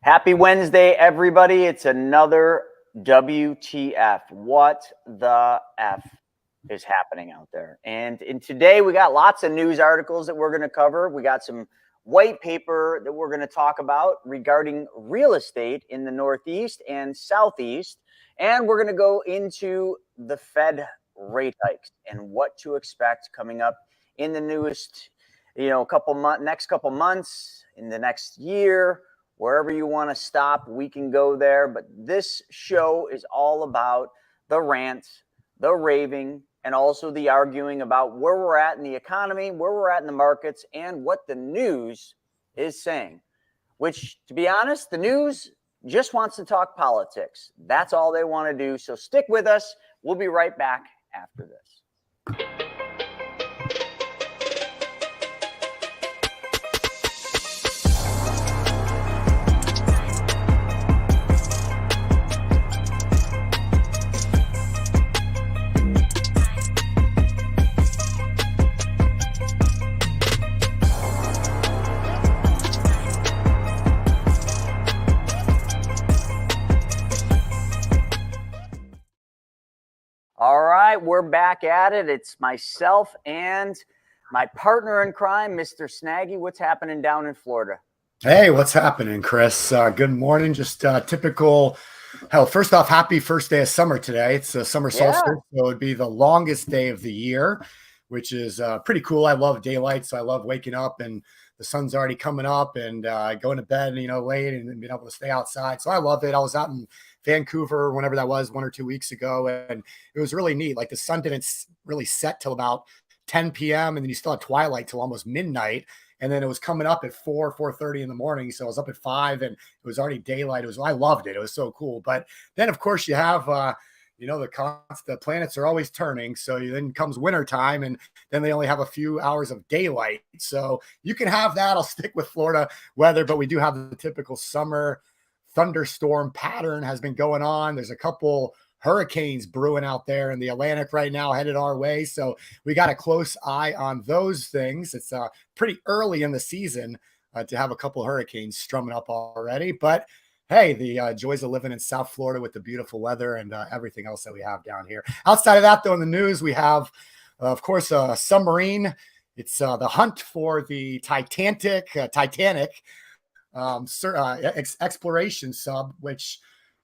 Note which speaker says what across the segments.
Speaker 1: Happy Wednesday, everybody. It's another WTF. What the F is happening out there? And today we got lots of news articles that we're going to cover. We got some white paper that we're going to talk about regarding real estate in the Northeast and Southeast. And we're going to go into the Fed rate hikes and what to expect coming up in the newest, next couple months, in the next year. Wherever you want to stop, we can go there. But this show is all about the rant, the raving, and also the arguing about where we're at in the economy, where we're at in the markets, and what the news is saying. Which, to be honest, the news just wants to talk politics. That's all they want to do. So stick with us. We'll be right back after this. All right, we're back at it. It's myself and my partner in crime, Mr. Snaggy. What's happening down in Florida?
Speaker 2: Hey, what's happening, Chris? Good morning. Just typical. Hell, first off, happy first day of summer today. It's a summer solstice, so it'd be the longest day of the year, which is pretty cool. I love daylight, so I love waking up and the sun's already coming up and going to bed, late and being able to stay outside. So I love it. I was out in Vancouver, whenever that was, 1 or 2 weeks ago, and it was really neat. Like the sun didn't really set till about 10 p.m. and then you still had twilight till almost midnight. And then it was coming up at 4:30 in the morning. So I was up at 5 and it was already daylight. I loved it. It was so cool. But then of course you have, the planets are always turning. So then comes wintertime and then they only have a few hours of daylight. So you can have that. I'll stick with Florida weather, but we do have the typical summer thunderstorm pattern has been going on. There's a couple hurricanes brewing out there in the Atlantic right now headed our way. So we got a close eye on those things. It's pretty early in the season to have a couple hurricanes strumming up already. But hey, the joys of living in South Florida with the beautiful weather and everything else that we have down here. Outside of that, though, in the news, we have, of course, a submarine. It's the hunt for the Titanic exploration sub, which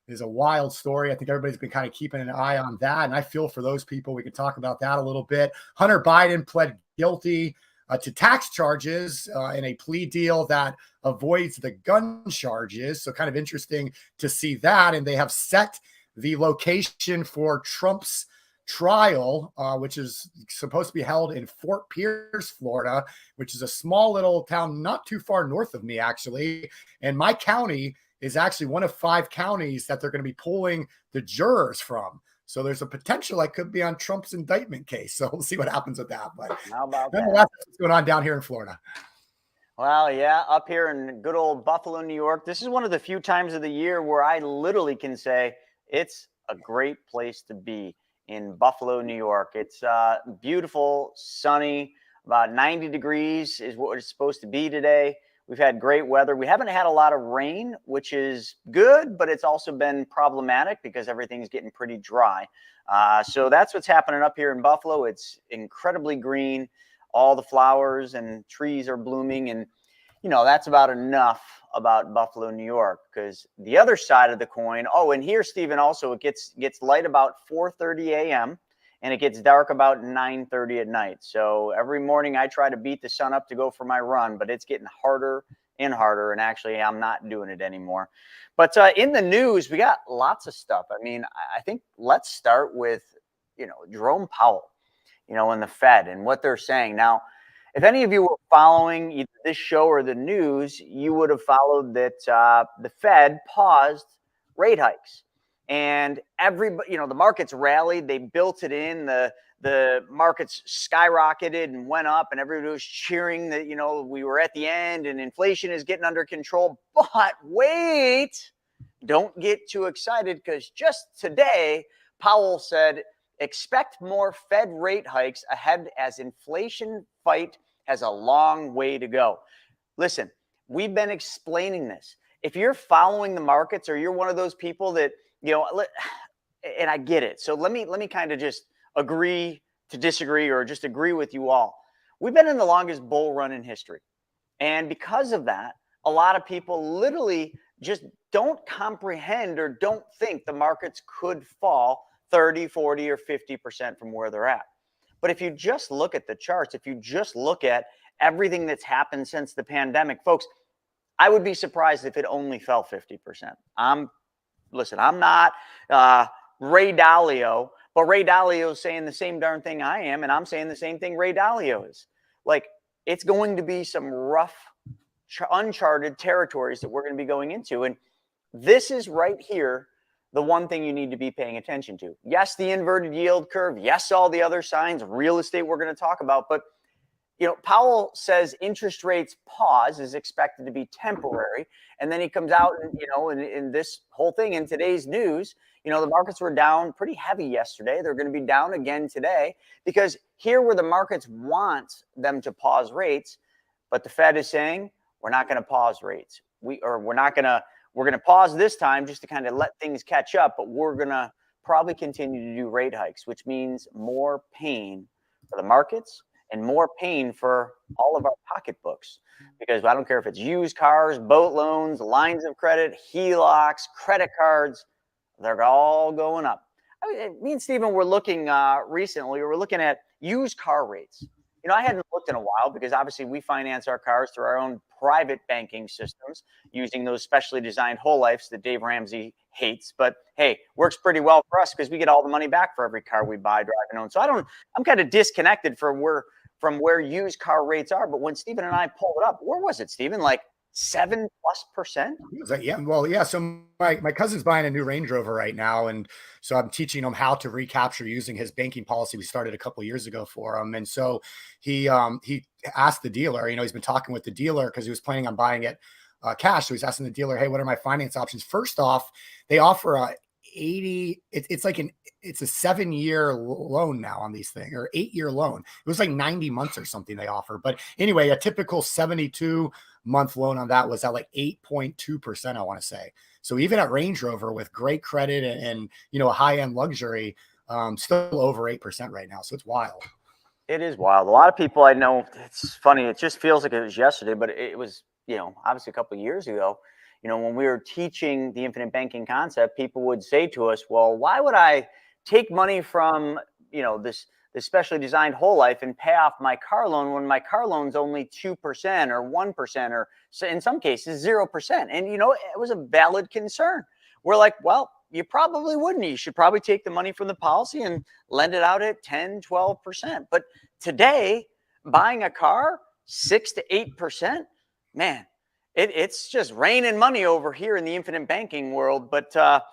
Speaker 2: is a wild story. I think everybody's been kind of keeping an eye on that. And I feel for those people. We can talk about that a little bit. Hunter Biden pled guilty to tax charges in a plea deal that avoids the gun charges. So kind of interesting to see that. And they have set the location for Trump's trial, which is supposed to be held in Fort Pierce, Florida, which is a small little town not too far north of me, actually. And my county is actually one of 5 counties that they're going to be pulling the jurors from. So there's a potential I could be on Trump's indictment case. So we'll see what happens with that. But
Speaker 1: how about that?
Speaker 2: That's what's going on down here in Florida.
Speaker 1: Well, yeah, up here in good old Buffalo, New York, this is one of the few times of the year where I literally can say it's a great place to be in Buffalo, New York. It's beautiful, sunny, about 90 degrees is what it's supposed to be today. We've had great weather. We haven't had a lot of rain, which is good, but it's also been problematic because everything's getting pretty dry. So that's what's happening up here in Buffalo. It's incredibly green. All the flowers and trees are blooming. And, that's about enough about Buffalo, New York, because the other side of the coin. Oh, and here, Stephen, also it gets light about 4:30 a.m. and it gets dark about 9:30 at night. So every morning I try to beat the sun up to go for my run, but it's getting harder and harder. And actually, I'm not doing it anymore. But in the news, we got lots of stuff. I mean, I think let's start with, Jerome Powell, and the Fed and what they're saying. Now, if any of you were following either this show or the news, you would have followed that the Fed paused rate hikes. And everybody, the markets rallied. They built it in. The markets skyrocketed and went up, and everybody was cheering that, we were at the end and inflation is getting under control. But wait, don't get too excited, because just today, Powell said, expect more Fed rate hikes ahead as inflation fight has a long way to go. Listen, we've been explaining this. if you're following the markets, or you're one of those people that, and I get it. So let me kind of just agree to disagree, or just agree with you all. We've been in the longest bull run in history. And because of that, a lot of people literally just don't comprehend or don't think the markets could fall 30, 40, or 50% from where they're at. But if you just look at the charts, if you just look at everything that's happened since the pandemic, folks, I would be surprised if it only fell 50%. I'm not Ray Dalio, but Ray Dalio is saying the same darn thing I am, and I'm saying the same thing Ray Dalio is. Like, it's going to be some rough, uncharted territories that we're going to be going into. And this is right here, the one thing you need to be paying attention to. Yes, the inverted yield curve. Yes, all the other signs, real estate we're going to talk about. But, Powell says interest rates pause is expected to be temporary. And then he comes out and, in this whole thing in today's news, the markets were down pretty heavy yesterday. They're going to be down again today, because here where the markets want them to pause rates, but the Fed is saying, we're not going to pause rates. We're going to pause this time just to kind of let things catch up, but we're going to probably continue to do rate hikes, which means more pain for the markets and more pain for all of our pocketbooks. Because I don't care if it's used cars, boat loans, lines of credit, HELOCs, credit cards, they're all going up. Me and Stephen were looking recently, we were looking at used car rates. I hadn't looked in a while, because obviously we finance our cars through our own private banking systems using those specially designed whole lives that Dave Ramsey hates. But hey, works pretty well for us, because we get all the money back for every car we buy, drive, and own. So I'm kind of disconnected from where used car rates are. But when Stephen and I pulled it up, where was it, Stephen? Like 7+%?
Speaker 2: Yeah. Well, yeah. So my cousin's buying a new Range Rover right now. And so I'm teaching him how to recapture using his banking policy we started a couple of years ago for him. And so he asked the dealer, he's been talking with the dealer because he was planning on buying it cash. So he's asking the dealer, hey, what are my finance options? First off, they offer it's a 7-year loan now on these things, or 8-year loan. It was like 90 months or something they offer. But anyway, a typical 72-month loan on that was at like 8.2%, I want to say. So even at Range Rover with great credit and a high-end luxury, still over 8% right now. So it's wild.
Speaker 1: It is wild. A lot of people I know, it's funny, it just feels like it was yesterday, but it was, obviously a couple of years ago. When we were teaching the infinite banking concept, people would say to us, well, why would I take money from, this specially designed whole life and pay off my car loan when my car loan's only 2% or 1%, or in some cases 0%? And, it was a valid concern. We're like, well, you probably wouldn't. You should probably take the money from the policy and lend it out at 10, 12%. But today, buying a car, 6 to 8%, man, it's just raining money over here in the infinite banking world. But to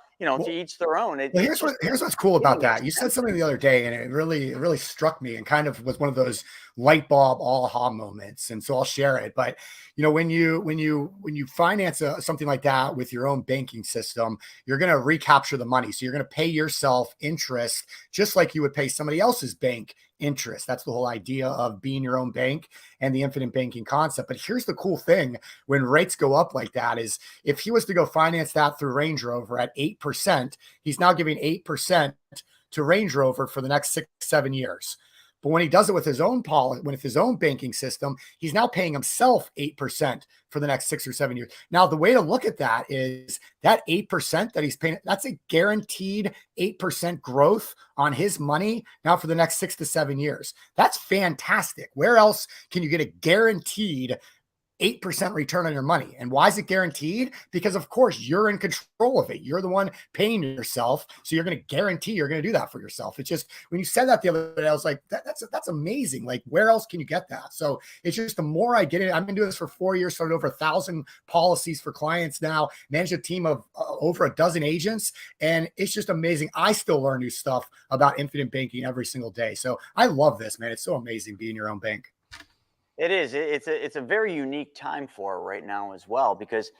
Speaker 1: each their own.
Speaker 2: Here's what's cool about that. You said something the other day, and it really struck me, and kind of was one of those light bulb aha moments. And so I'll share it. But when you finance something like that with your own banking system, you're going to recapture the money. So you're going to pay yourself interest just like you would pay somebody else's bank interest. That's the whole idea of being your own bank and the infinite banking concept. But here's the cool thing: when rates go up like that, is if he was to go finance that through Range Rover at 8%, he's now giving 8% to Range Rover for the next 6-7 years. But when he does it with his own with his own banking system, he's now paying himself 8% for the next 6 or 7 years. Now, the way to look at that is that 8% that he's paying, that's a guaranteed 8% growth on his money now for the next 6 to 7 years. That's fantastic. Where else can you get a guaranteed 8% return on your money? And why is it guaranteed? Because of course you're in control of it. You're the one paying yourself. So you're going to guarantee you're going to do that for yourself. It's just, when you said that the other day, I was like, that's amazing. Like, where else can you get that? So it's just, the more I get it, I've been doing this for 4 years, started over 1,000 policies for clients now, manage a team of over a dozen agents. And it's just amazing. I still learn new stuff about infinite banking every single day. So I love this, man. It's so amazing being your own bank.
Speaker 1: It is. It's a very unique time for it right now as well, because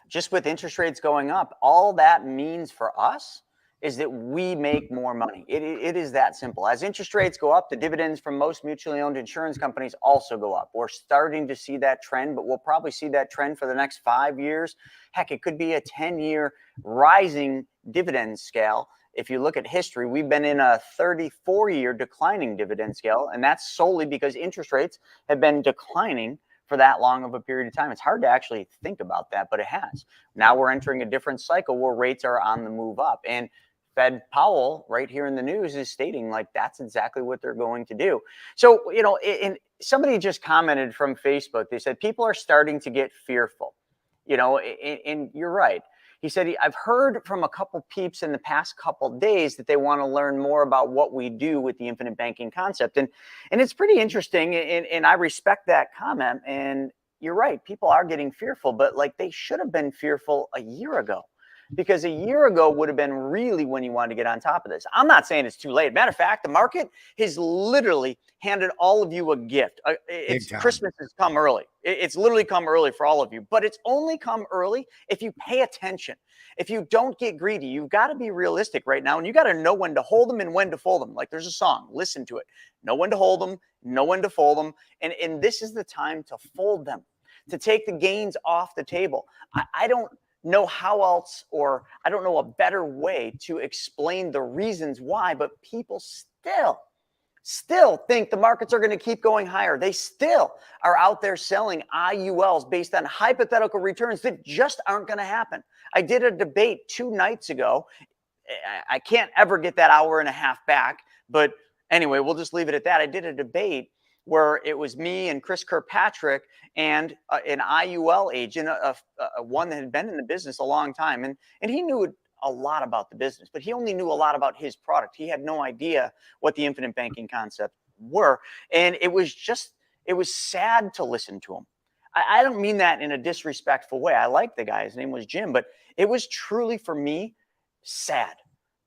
Speaker 1: just with interest rates going up, all that means for us is that we make more money. It is that simple. As interest rates go up, the dividends from most mutually owned insurance companies also go up. We're starting to see that trend, but we'll probably see that trend for the next 5 years. Heck, it could be a 10-year rising dividend scale. If you look at history, we've been in a 34-year declining dividend scale, and that's solely because interest rates have been declining for that long of a period of time. It's hard to actually think about that, but it has. Now we're entering a different cycle where rates are on the move up. And Fed Powell, right here in the news, is stating like that's exactly what they're going to do. So, you know, and somebody just commented from Facebook. They said people are starting to get fearful, you know, and you're right. He said, I've heard from a couple peeps in the past couple days that they want to learn more about what we do with the infinite banking concept. And it's pretty interesting. And I respect that comment. And you're right. People are getting fearful, but like they should have been fearful a year ago. Because a year ago would have been really when you wanted to get on top of this. I'm not saying it's too late. Matter of fact, the market has literally handed all of you a gift. Christmas has come early. It's literally come early for all of you. But it's only come early if you pay attention. If you don't get greedy, you've got to be realistic right now. And you got to know when to hold them and when to fold them. Like there's a song. Listen to it. Know when to hold them, know when to fold them. And this is the time to fold them, to take the gains off the table. I don't know how else, or I don't know a better way to explain the reasons why, but people still think the markets are going to keep going higher. They still are out there selling IULs based on hypothetical returns that just aren't going to happen. I did a debate 2 nights ago. I can't ever get that hour and a half back, but anyway, we'll just leave it at that. I did a debate where it was me and Chris Kirkpatrick and an IUL agent, one that had been in the business a long time. And he knew a lot about the business, but he only knew a lot about his product. He had no idea what the infinite banking concepts were. And it was sad to listen to him. I don't mean that in a disrespectful way. I like the guy. His name was Jim, but it was truly for me sad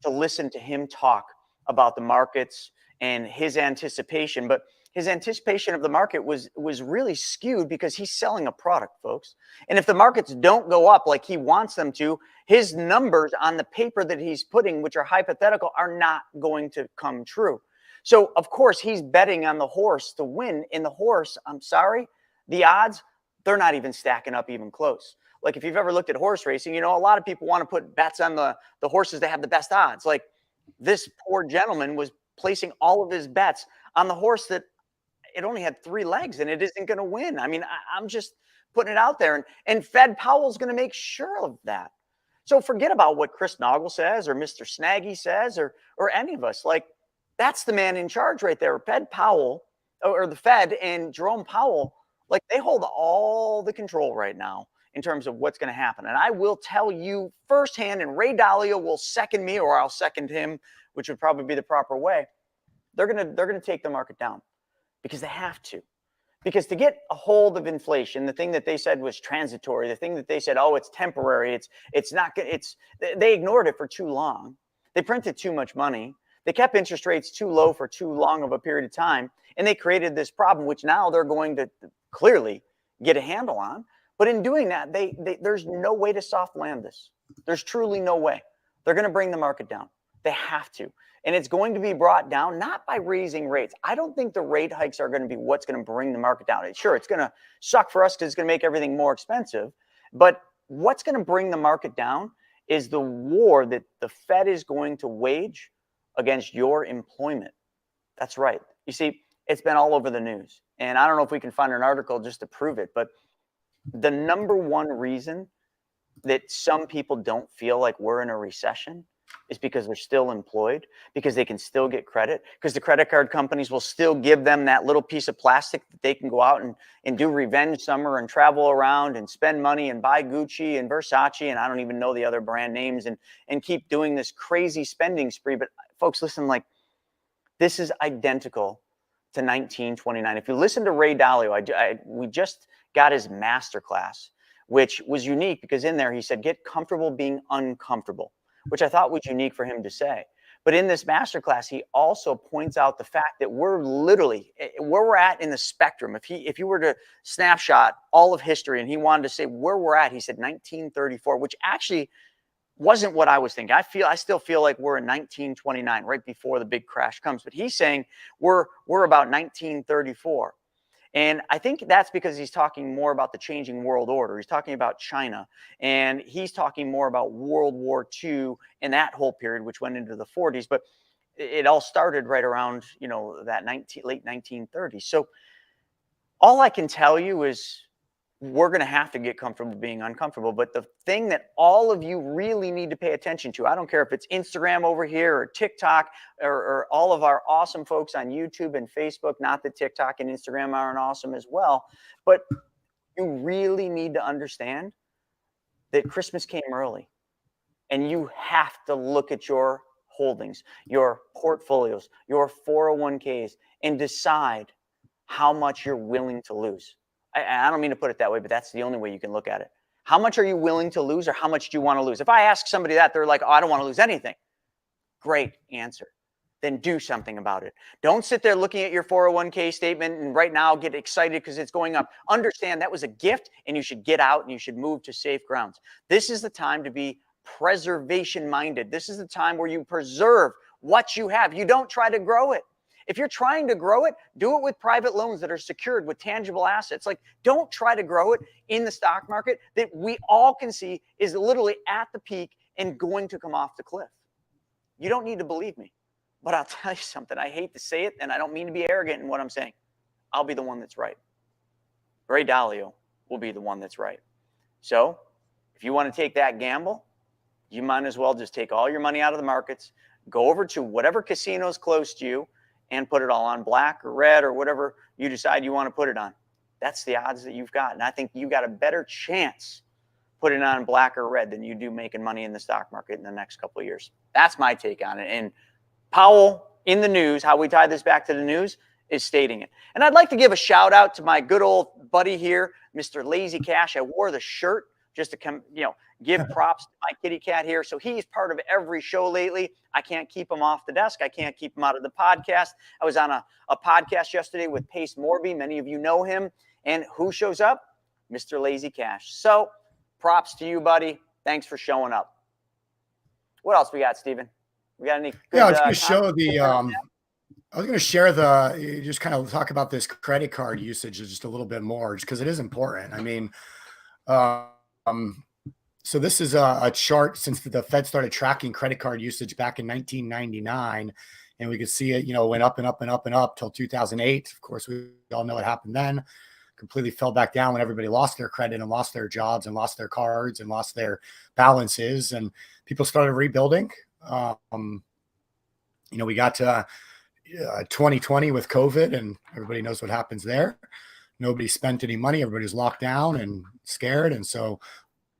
Speaker 1: to listen to him talk about the markets and his anticipation. But his anticipation of the market was really skewed because he's selling a product, folks. And if the markets don't go up like he wants them to, his numbers on the paper that he's putting, which are hypothetical, are not going to come true. So, of course, he's betting on the horse to win. In the horse, I'm sorry, the odds, they're not even stacking up even close. Like if you've ever looked at horse racing, you know, a lot of people want to put bets on the horses that have the best odds. Like this poor gentleman was placing all of his bets on the horse that it only had 3 legs and it isn't going to win. I mean, I'm just putting it out there. And Fed Powell's going to make sure of that. So forget about what Chris Naugle says or Mr. Snaggy says or any of us. Like, that's the man in charge right there. Fed Powell, or the Fed and Jerome Powell, like they hold all the control right now in terms of what's going to happen. And I will tell you firsthand, and Ray Dalio will second me, or I'll second him, which would probably be the proper way. They're going to take the market down. Because they have to. Because to get a hold of inflation, the thing that they said was transitory, the thing that they said, oh, it's temporary, it's not good, they ignored it for too long. They printed too much money. They kept interest rates too low for too long of a period of time, and they created this problem, which now they're going to clearly get a handle on. But in doing that, there's no way to soft land this. There's truly no way. They're going to bring the market down. They have to. And it's going to be brought down not by raising rates. I don't think the rate hikes are going to be what's going to bring the market down. Sure, it's going to suck for us because it's going to make everything more expensive. But what's going to bring the market down is the war that the Fed is going to wage against your employment. That's right. You see, it's been all over the news. And I don't know if we can find an article just to prove it, but the number one reason that some people don't feel like we're in a recession is because they're still employed, because they can still get credit, because the credit card companies will still give them that little piece of plastic that they can go out and do revenge summer and travel around and spend money and buy Gucci and Versace and I don't even know the other brand names and keep doing this crazy spending spree. But folks, listen, like this is identical to 1929. If you listen to Ray Dalio, we just got his masterclass, which was unique because in there he said, get comfortable being uncomfortable, which I thought was unique for him to say. But in this masterclass, he also points out the fact that we're literally where we're at in the spectrum. If you were to snapshot all of history and he wanted to say where we're at, he said 1934, which actually wasn't what I was thinking. I still feel like we're in 1929, right before the big crash comes. But he's saying we're about 1934. And I think that's because he's talking more about the changing world order. He's talking about China, and he's talking more about World War II and that whole period, which went into the 40s. But it all started right around, that late 1930s. So all I can tell you is we're going to have to get comfortable being uncomfortable. But the thing that all of you really need to pay attention to, I don't care if it's Instagram over here or TikTok or all of our awesome folks on YouTube and Facebook, not that TikTok and Instagram aren't awesome as well, but you really need to understand that Christmas came early, and you have to look at your holdings, your portfolios, your 401ks, and decide how much you're willing to lose. I don't mean to put it that way, but that's the only way you can look at it. How much are you willing to lose, or how much do you want to lose? If I ask somebody that, they're like, oh, I don't want to lose anything. Great answer. Then do something about it. Don't sit there looking at your 401k statement and right now get excited because it's going up. Understand that was a gift, and you should get out and you should move to safe grounds. This is the time to be preservation minded. This is the time where you preserve what you have. You don't try to grow it. If you're trying to grow it, do it with private loans that are secured with tangible assets. Like, don't try to grow it in the stock market that we all can see is literally at the peak and going to come off the cliff. You don't need to believe me, but I'll tell you something. I hate to say it, and I don't mean to be arrogant in what I'm saying. I'll be the one that's right. Ray Dalio will be the one that's right. So if you want to take that gamble, you might as well just take all your money out of the markets, go over to whatever casino's close to you, and put it all on black or red or whatever you decide you want to put it on. That's the odds that you've got. And I think you got a better chance putting on black or red than you do making money in the stock market in the next couple of years. That's my take on it. And Powell in the news, how we tie this back to the news, is stating it. And I'd like to give a shout out to my good old buddy here, Mr. Lazy Cash. I wore the shirt just to come, give props to my kitty cat here. So he's part of every show lately. I can't keep him off the desk. I can't keep him out of the podcast. I was on a podcast yesterday with Pace Morby. Many of you know him. And who shows up? Mr. Lazy Cash. So props to you, buddy. Thanks for showing up. What else we got, Stephen? We got any good,
Speaker 2: yeah, I was going to show the I was going to share just kind of talk about this credit card usage just a little bit more, just because it is important. I mean, so this is a chart since the Fed started tracking credit card usage back in 1999, and we could see it, went up and up and up and up till 2008. Of course, we all know what happened then. Completely fell back down when everybody lost their credit and lost their jobs and lost their cards and lost their balances, and people started rebuilding. We got to 2020 with COVID, and everybody knows what happens there. Nobody spent any money. Everybody's locked down and scared. And so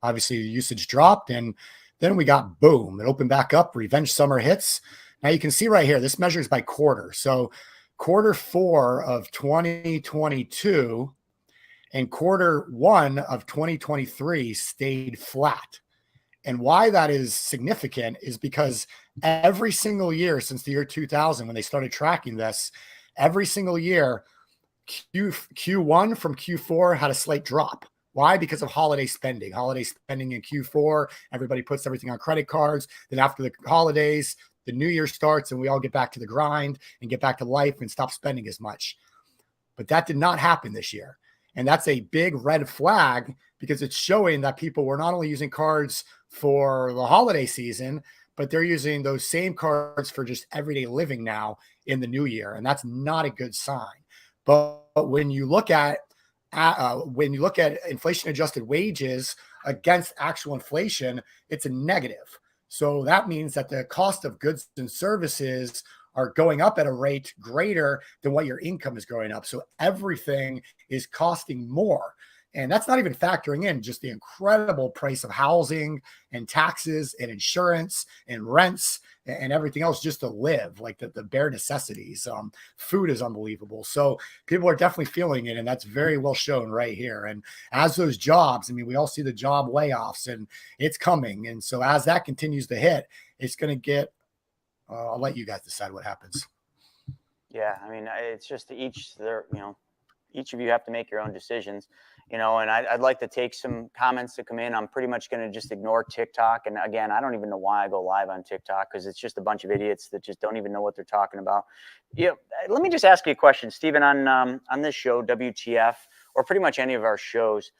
Speaker 2: obviously the usage dropped, and then we got boom, it opened back up. Revenge summer hits. Now you can see right here, this measures by quarter. So Q4 of 2022 and Q1 of 2023 stayed flat. And why that is significant is because every single year since the year 2000, when they started tracking this, every single year, Q1 from Q4 had a slight drop. Why? Because of holiday spending. Holiday spending in Q4, everybody puts everything on credit cards. Then after the holidays, the new year starts and we all get back to the grind and get back to life and stop spending as much. But that did not happen this year. And that's a big red flag, because it's showing that people were not only using cards for the holiday season, but they're using those same cards for just everyday living now in the new year. And that's not a good sign. But when you look at inflation adjusted wages against actual inflation, it's a negative. So that means that the cost of goods and services are going up at a rate greater than what your income is going up. So everything is costing more. And that's not even factoring in just the incredible price of housing and taxes and insurance and rents and everything else just to live, like the bare necessities. Food is unbelievable. So people are definitely feeling it, and that's very well shown right here. And as those jobs, we all see the job layoffs, and it's coming. And so as that continues to hit, it's going to get, I'll let you guys decide what happens.
Speaker 1: Yeah, it's just each of you have to make your own decisions. and I'd like to take some comments that come in. I'm pretty much going to just ignore TikTok. And again, I don't even know why I go live on TikTok, because it's just a bunch of idiots that just don't even know what they're talking about. Let me just ask you a question, Stephen, on this show, WTF, or pretty much any of our shows.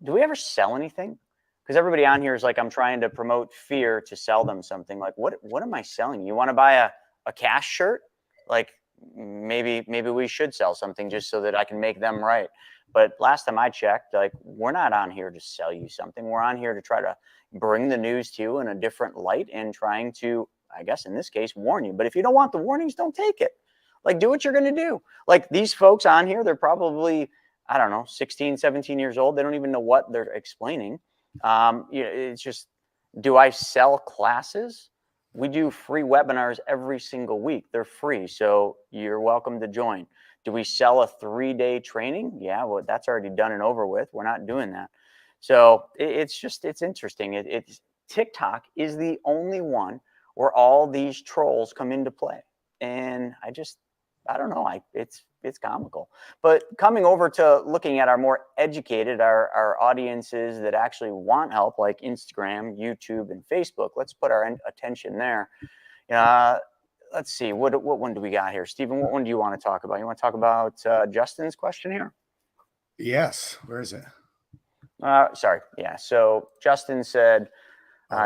Speaker 1: Do we ever sell anything? Because everybody on here is like, I'm trying to promote fear to sell them something. Like, what am I selling? You want to buy a cash shirt? Like, maybe we should sell something just so that I can make them right. But last time I checked, like, we're not on here to sell you something. We're on here to try to bring the news to you in a different light and trying to, I guess in this case, warn you. But if you don't want the warnings, don't take it. Like, do what you're going to do. Like, these folks on here, they're probably, I don't know, 16, 17 years old. They don't even know what they're explaining. It's just, do I sell classes? We do free webinars every single week. They're free, so you're welcome to join. Do we sell a 3-day training? Yeah, well, that's already done and over with. We're not doing that. So it's interesting. TikTok is the only one where all these trolls come into play. And I don't know. It's comical. But coming over to looking at our more educated, our audiences that actually want help, like Instagram, YouTube, and Facebook, let's put our attention there. Let's see. What one do we got here? Stephen, what one do you want to talk about? You want to talk about Justin's question here?
Speaker 2: Yes. Where is it?
Speaker 1: Sorry. Yeah. So Justin said,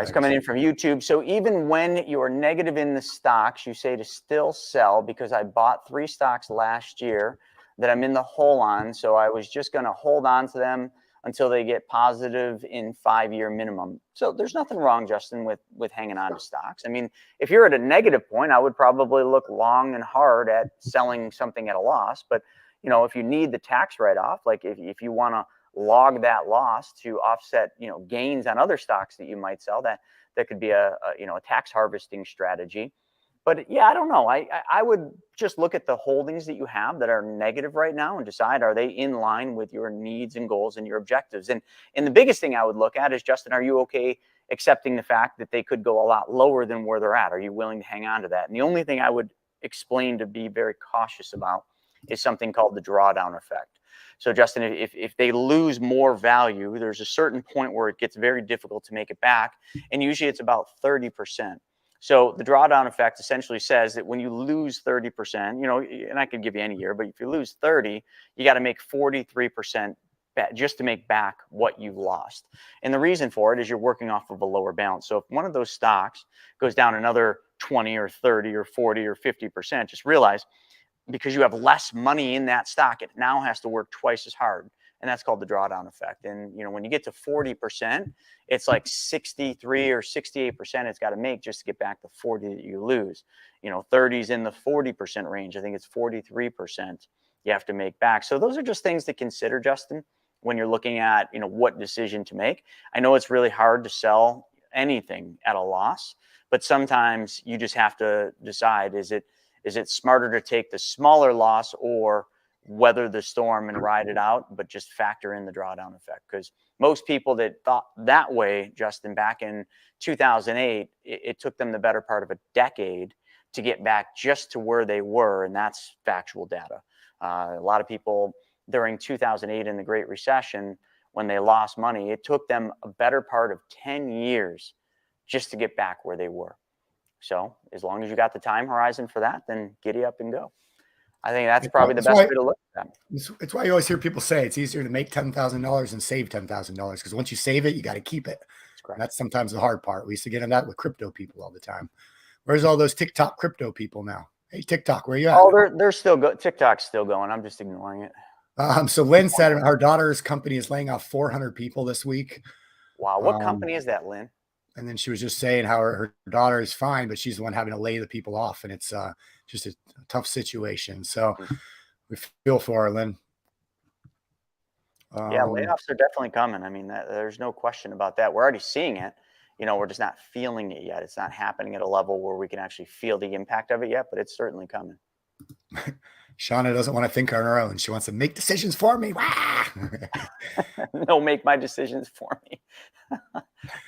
Speaker 1: he's coming in from YouTube. So even when you're negative in the stocks, you say to still sell, because I bought 3 stocks last year that I'm in the hole on. So I was just going to hold on to them until they get positive in 5-year minimum. So there's nothing wrong, Justin, with hanging on to stocks. I mean, if you're at a negative point, I would probably look long and hard at selling something at a loss. But, if you need the tax write-off, like if you want to log that loss to offset, gains on other stocks that you might sell, that could be a tax harvesting strategy. But yeah, I don't know. I would just look at the holdings that you have that are negative right now and decide, are they in line with your needs and goals and your objectives? And the biggest thing I would look at is, Justin, are you okay accepting the fact that they could go a lot lower than where they're at? Are you willing to hang on to that? And the only thing I would explain to be very cautious about is something called the drawdown effect. So, Justin, if they lose more value, there's a certain point where it gets very difficult to make it back. And usually it's about 30%. So the drawdown effect essentially says that when you lose 30%, and I could give you any year, but if you lose 30, you got to make 43% just to make back what you lost. And the reason for it is you're working off of a lower balance. So if one of those stocks goes down another 20 or 30 or 40 or 50%, just realize, because you have less money in that stock, it now has to work twice as hard. And that's called the drawdown effect. And, when you get to 40%, it's like 63 or 68% it's got to make just to get back the 40 that you lose. 30's in the 40% range. I think it's 43% you have to make back. So those are just things to consider, Justin, when you're looking at, what decision to make. I know it's really hard to sell anything at a loss, but sometimes you just have to decide, is it smarter to take the smaller loss or weather the storm and ride it out, but just factor in the drawdown effect? Because most people that thought that way, Justin, back in 2008, it took them the better part of a decade to get back just to where they were. And that's factual data. A lot of people during 2008 in the Great Recession, when they lost money, it took them a better part of 10 years just to get back where they were. So as long as you got the time horizon for that, then giddy up and go. I think that's probably the best way to look at that.
Speaker 2: It's why you always hear people say it's easier to make $10,000 than save $10,000, because once you save it, you got to keep it. That's sometimes the hard part. We used to get in that with crypto people all the time. Where's all those TikTok crypto people now? Hey, TikTok, where you at?
Speaker 1: Oh, they're still good. TikTok's still going. I'm just ignoring it.
Speaker 2: So Lynn said her daughter's company is laying off 400 people this week.
Speaker 1: Wow. What company is that, Lynn?
Speaker 2: And then she was just saying how her daughter is fine, but she's the one having to lay the people off. And it's just a tough situation. So we feel for her, Lynn.
Speaker 1: Yeah, layoffs are definitely coming. I mean, there's no question about that. We're already seeing it. We're just not feeling it yet. It's not happening at a level where we can actually feel the impact of it yet, but it's certainly coming.
Speaker 2: Shauna doesn't want to think on her own. She wants to make decisions for me.
Speaker 1: No, make my decisions for me.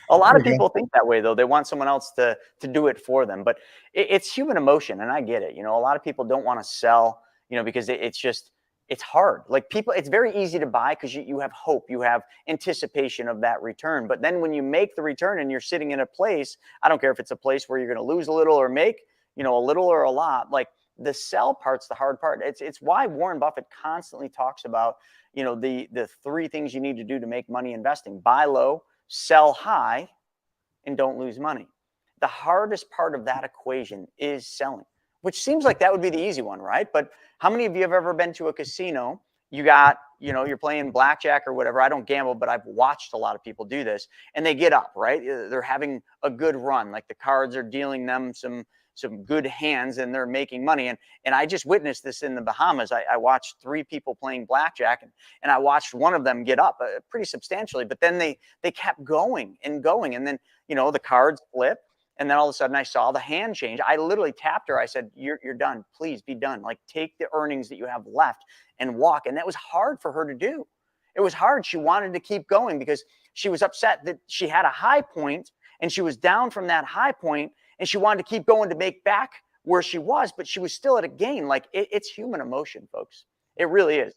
Speaker 1: A lot of people think that way, though. They want someone else to do it for them. But it's human emotion, and I get it. A lot of people don't want to sell, because it's just, it's hard. Like people, it's very easy to buy because you have hope, you have anticipation of that return. But then when you make the return and you're sitting in a place, I don't care if it's a place where you're going to lose a little or make, a little or a lot, like the sell part's the hard part. It's why Warren Buffett constantly talks about, the three things you need to do to make money investing: buy low, sell high, and don't lose money. The hardest part of that equation is selling, which seems like that would be the easy one, right? But how many of you have ever been to a casino? You got, you're playing blackjack or whatever. I don't gamble, but I've watched a lot of people do this, and they get up, right? They're having a good run. Like the cards are dealing them some good hands and they're making money. And I just witnessed this in the Bahamas. I watched three people playing blackjack, and I watched one of them get up pretty substantially, but then they kept going and going. And then, the cards flip. And then all of a sudden I saw the hand change. I literally tapped her. I said, you're done. Please be done. Like, take the earnings that you have left and walk. And that was hard for her to do. It was hard. She wanted to keep going because she was upset that she had a high point and she was down from that high point, and she wanted to keep going to make back where she was, but she was still at a gain. Like it's human emotion, folks. It really is.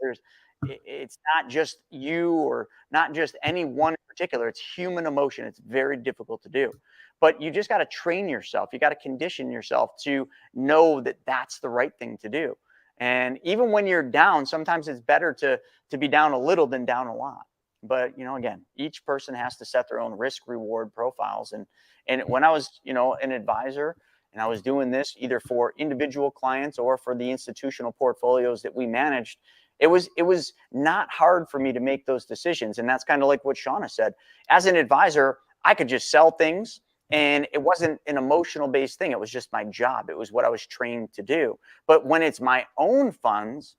Speaker 1: It's not just you or not just any one in particular. It's human emotion. It's very difficult to do. But you just got to train yourself. You got to condition yourself to know that that's the right thing to do. And even when you're down, sometimes it's better to be down a little than down a lot. But, again, each person has to set their own risk reward profiles. And when I was, an advisor, and I was doing this either for individual clients or for the institutional portfolios that we managed, it was not hard for me to make those decisions. And that's kind of like what Shauna said. As an advisor, I could just sell things, and it wasn't an emotional based thing. It was just my job. It was what I was trained to do. But when it's my own funds,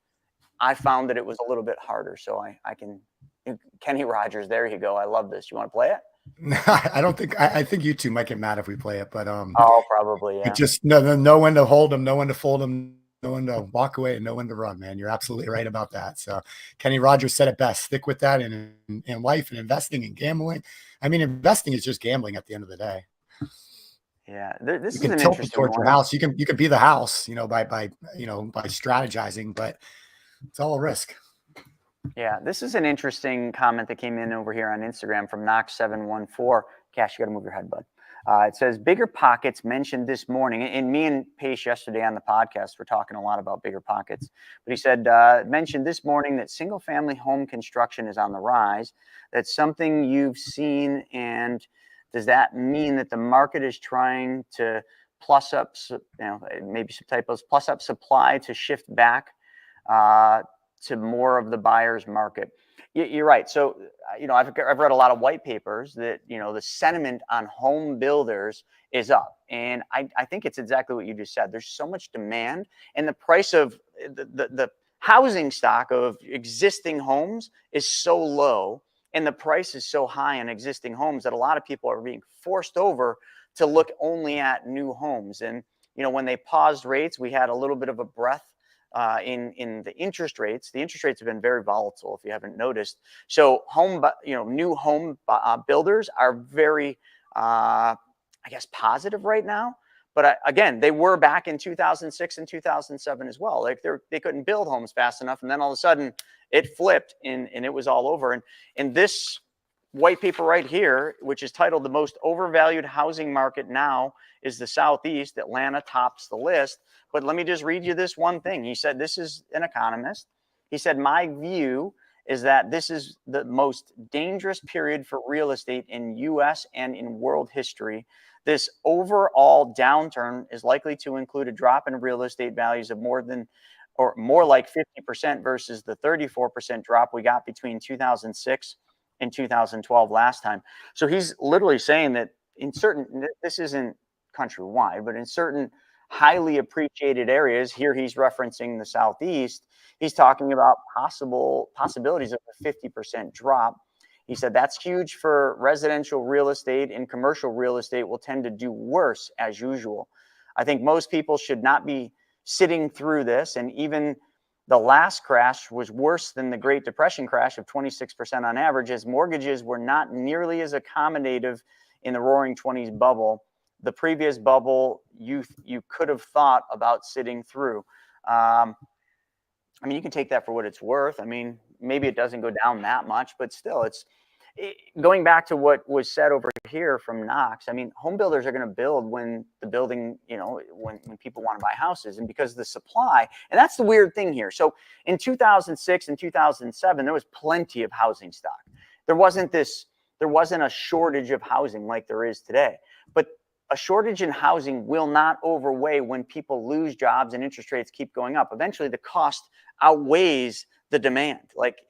Speaker 1: I found that it was a little bit harder. So I can, Kenny Rogers, there you go. I love this. You want to play it?
Speaker 2: I don't think, I think you two might get mad if we play it, but
Speaker 1: oh, probably, yeah.
Speaker 2: Just know when to hold them, know when to fold them, know when to walk away, and know when to run, man. You're absolutely right about that. So Kenny Rogers said it best: stick with that in life and investing and gambling. I mean, investing is just gambling at the end of the day.
Speaker 1: Yeah, this
Speaker 2: you
Speaker 1: is
Speaker 2: can
Speaker 1: an
Speaker 2: tilt
Speaker 1: interesting
Speaker 2: towards
Speaker 1: one.
Speaker 2: your house. You can be the house, by strategizing, but it's all a risk.
Speaker 1: Yeah, this is an interesting comment that came in over here on Instagram from Knock714 Cash. You got to move your head, bud. It says, bigger pockets mentioned this morning. And me and Pace yesterday on the podcast were talking a lot about bigger pockets. But he said, mentioned this morning that single family home construction is on the rise. That's something you've seen. And does that mean that the market is trying to plus up, maybe some typos, plus up supply to shift back to more of the buyer's market? You're right. So, I've read a lot of white papers that, the sentiment on home builders is up. And I think it's exactly what you just said. There's so much demand, and the price of the housing stock of existing homes is so low, and the price is so high on existing homes that a lot of people are being forced over to look only at new homes. And, when they paused rates, we had a little bit of a breath in the interest rates. The interest rates have been very volatile, if you haven't noticed. So new home builders are very, positive right now. But again, they were back in 2006 and 2007 as well. Like they couldn't build homes fast enough, and then all of a sudden it flipped and it was all over. And this white paper right here, which is titled "The Most Overvalued Housing Market Now is the Southeast," Atlanta tops the list. But let me just read you this one thing. He said, this is an economist. He said, my view is that this is the most dangerous period for real estate in U.S. and in world history. This overall downturn is likely to include a drop in real estate values of more like 50% versus the 34% drop we got between 2006 and 2012 last time. So he's literally saying that this isn't countrywide, but in certain highly appreciated areas, here he's referencing the Southeast, he's talking about possibilities of a 50% drop. He said that's huge for residential real estate, and commercial real estate will tend to do worse as usual. I think most people should not be sitting through this, and even the last crash was worse than the Great Depression crash of 26% on average, as mortgages were not nearly as accommodative in the Roaring '20s bubble. The previous bubble, you could have thought about sitting through. I mean, you can take that for what it's worth. I mean, maybe it doesn't go down that much, but still, going back to what was said over here from Knox. I mean, home builders are going to build when the building, when people want to buy houses, and because of the supply. And that's the weird thing here. So in 2006 and 2007, there was plenty of housing stock. There wasn't a shortage of housing like there is today. But a shortage in housing will not overweigh when people lose jobs and interest rates keep going up. Eventually, the cost outweighs the demand.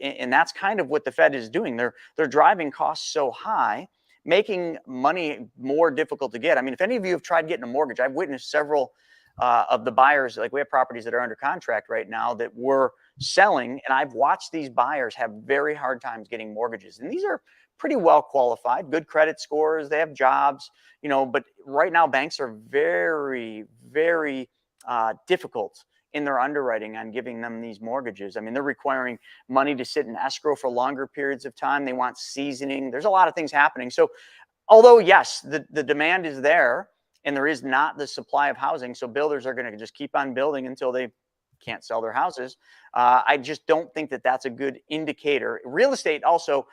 Speaker 1: And that's kind of what the Fed is doing. They're driving costs so high, making money more difficult to get. I mean, if any of you have tried getting a mortgage, I've witnessed several of the buyers. Like, we have properties that are under contract right now that we're selling, and I've watched these buyers have very hard times getting mortgages. And these are pretty well qualified, good credit scores, they have jobs, but right now banks are very, very difficult in their underwriting on giving them these mortgages. I mean, they're requiring money to sit in escrow for longer periods of time. They want seasoning. There's a lot of things happening. So although, yes, the demand is there and there is not the supply of housing, so builders are going to just keep on building until they can't sell their houses. I just don't think that that's a good indicator. Real estate also,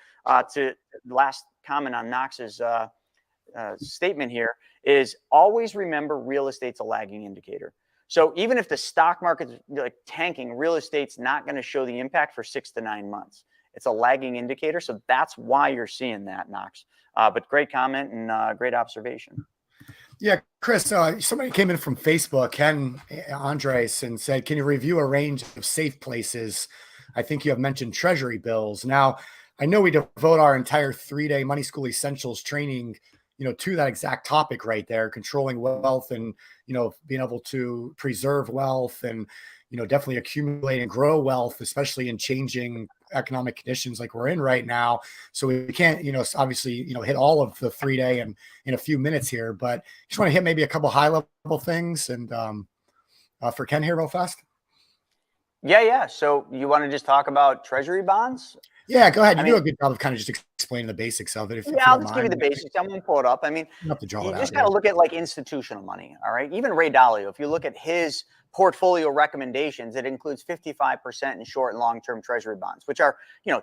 Speaker 1: to last comment on Knox's statement here, is always remember real estate's a lagging indicator. So even if the stock market's tanking, real estate's not going to show the impact for 6 to 9 months. It's a lagging indicator. So that's why you're seeing that, Knox. But great comment and great observation.
Speaker 2: Yeah, Chris, somebody came in from Facebook, Ken Andres, and said, can you review a range of safe places? I think you have mentioned Treasury bills. Now, I know we devote our entire 3-day Money School Essentials training, to that exact topic right there, controlling wealth and, being able to preserve wealth and, definitely accumulate and grow wealth, especially in changing economic conditions like we're in right now. So we can't, obviously, hit all of the 3-day in a few minutes here, but just want to hit maybe a couple high level things. And for Ken here real fast.
Speaker 1: Yeah. So you want to just talk about Treasury bonds?
Speaker 2: Yeah, go ahead. You do a good job of kind of just explaining the basics of it. If
Speaker 1: I'll just give you the basics. I won't pull it up. I mean, you just got to look at institutional money. All right. Even Ray Dalio, if you look at his portfolio recommendations, it includes 55% in short and long-term Treasury bonds, which are,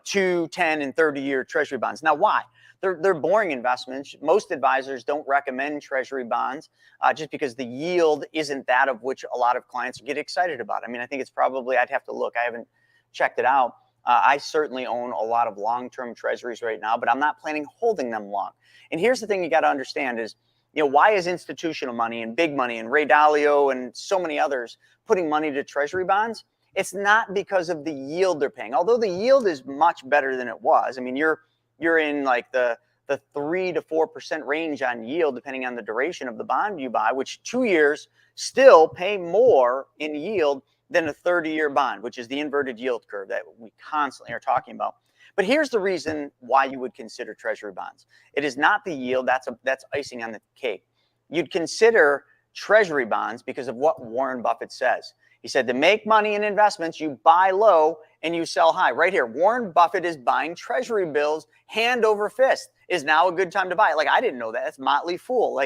Speaker 1: 2, 10, and 30-year Treasury bonds. Now, why? They're boring investments. Most advisors don't recommend Treasury bonds just because the yield isn't that of which a lot of clients get excited about. I mean, I think it's probably, I'd have to look. I haven't checked it out. I certainly own a lot of long-term treasuries right now, but I'm not planning holding them long. And here's the thing you got to understand is, why is institutional money and big money and Ray Dalio and so many others putting money to treasury bonds? It's not because of the yield they're paying, although the yield is much better than it was. I mean, you're in like the 3 to 4% range on yield, depending on the duration of the bond you buy, which 2 years still pay more in yield than a 30-year bond, which is the inverted yield curve that we constantly are talking about. But here's the reason why you would consider treasury bonds. It is not the yield. That's icing on the cake. You'd consider treasury bonds because of what Warren Buffett says. He said, to make money in investments, you buy low and you sell high. Right here, Warren Buffett is buying treasury bills hand over fist. Is now a good time to buy? Like, I didn't know that. That's Motley Fool.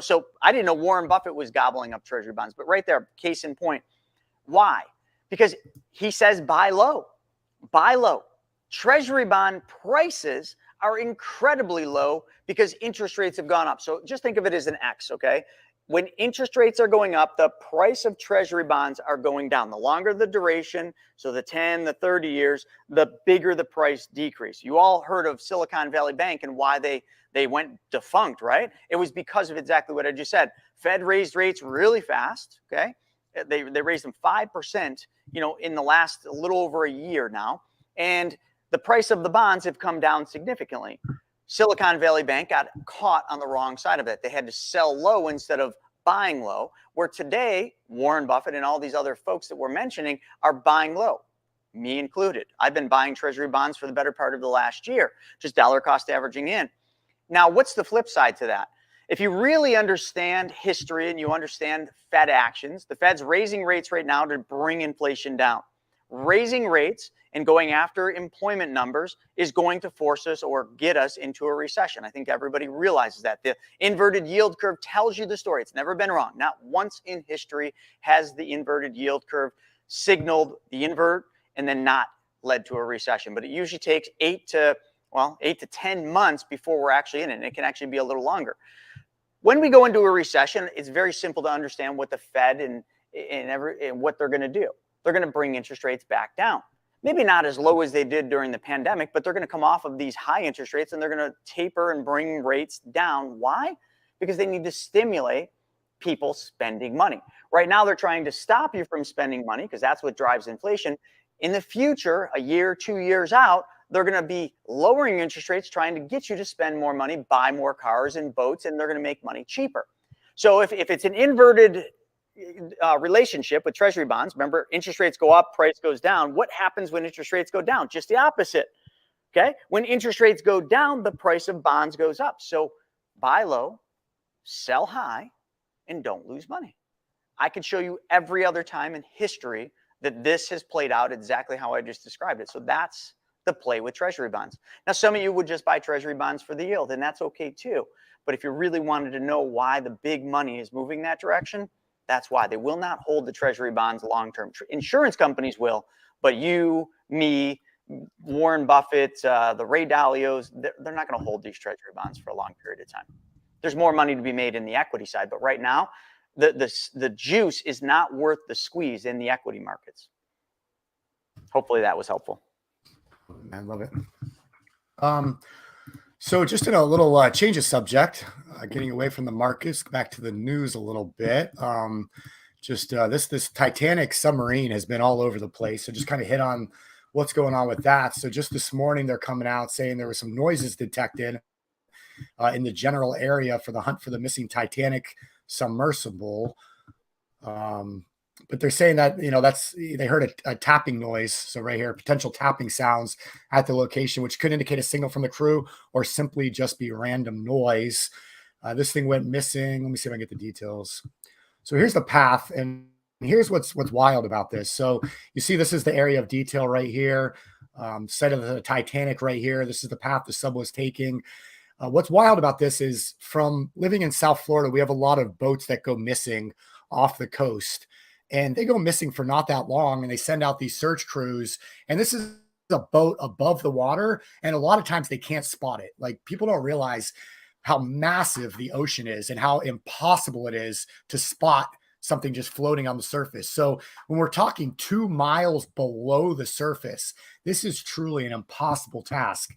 Speaker 1: So I didn't know Warren Buffett was gobbling up treasury bonds. But right there, case in point. Why? Because he says buy low. Buy low. Treasury bond prices are incredibly low because interest rates have gone up. So just think of it as an X, okay? When interest rates are going up, the price of treasury bonds are going down. The longer the duration, so the 10, the 30 years, the bigger the price decrease. You all heard of Silicon Valley Bank and why they went defunct, right? It was because of exactly what I just said. Fed raised rates really fast, okay? They raised them 5%, in the last a little over a year now. And the price of the bonds have come down significantly. Silicon Valley Bank got caught on the wrong side of it. They had to sell low instead of buying low, where today, Warren Buffett and all these other folks that we're mentioning are buying low, me included. I've been buying treasury bonds for the better part of the last year, just dollar cost averaging in. Now, what's the flip side to that? If you really understand history and you understand Fed actions, the Fed's raising rates right now to bring inflation down. Raising rates and going after employment numbers is going to force us or get us into a recession. I think everybody realizes that. The inverted yield curve tells you the story. It's never been wrong. Not once in history has the inverted yield curve signaled the invert and then not led to a recession. But it usually takes 8 to 10 months before we're actually in it. And it can actually be a little longer. When we go into a recession, it's very simple to understand what the Fed and what they're going to do. They're going to bring interest rates back down. Maybe not as low as they did during the pandemic, but they're going to come off of these high interest rates and they're going to taper and bring rates down. Why? Because they need to stimulate people spending money. Right now, they're trying to stop you from spending money because that's what drives inflation. In the future, a year, 2 years out, they're going to be lowering interest rates, trying to get you to spend more money, buy more cars and boats, and they're going to make money cheaper. So if it's an inverted relationship with Treasury bonds, remember, interest rates go up, price goes down. What happens when interest rates go down? Just the opposite. Okay. When interest rates go down, the price of bonds goes up. So buy low, sell high, and don't lose money. I could show you every other time in history that this has played out exactly how I just described it. So that's the play with Treasury bonds. Now, some of you would just buy Treasury bonds for the yield, and that's okay too. But if you really wanted to know why the big money is moving that direction, that's why. They will not hold the Treasury bonds long-term. Insurance companies will, but you, me, Warren Buffett, the Ray Dalios, they're not going to hold these Treasury bonds for a long period of time. There's more money to be made in the equity side, but right now, the juice is not worth the squeeze in the equity markets. Hopefully that was helpful.
Speaker 2: I love it. So just in a little change of subject, getting away from the markets, back to the news a little bit. This Titanic submarine has been all over the place. So just kind of hit on what's going on with that. So just this morning, they're coming out saying there were some noises detected in the general area for the hunt for the missing Titanic submersible. But they're saying that, they heard a tapping noise. So right here, potential tapping sounds at the location, which could indicate a signal from the crew or simply just be random noise. This thing went missing. Let me see if I can get the details. So here's the path. And here's what's wild about this. So you see, this is the area of detail right here. Site of the Titanic right here. This is the path the sub was taking. What's wild about this is, from living in South Florida, we have a lot of boats that go missing off the coast. And they go missing for not that long, and they send out these search crews. And this is a boat above the water, and a lot of times they can't spot it. Like, people don't realize how massive the ocean is and how impossible it is to spot something just floating on the surface. So when we're talking 2 miles below the surface, this is truly an impossible task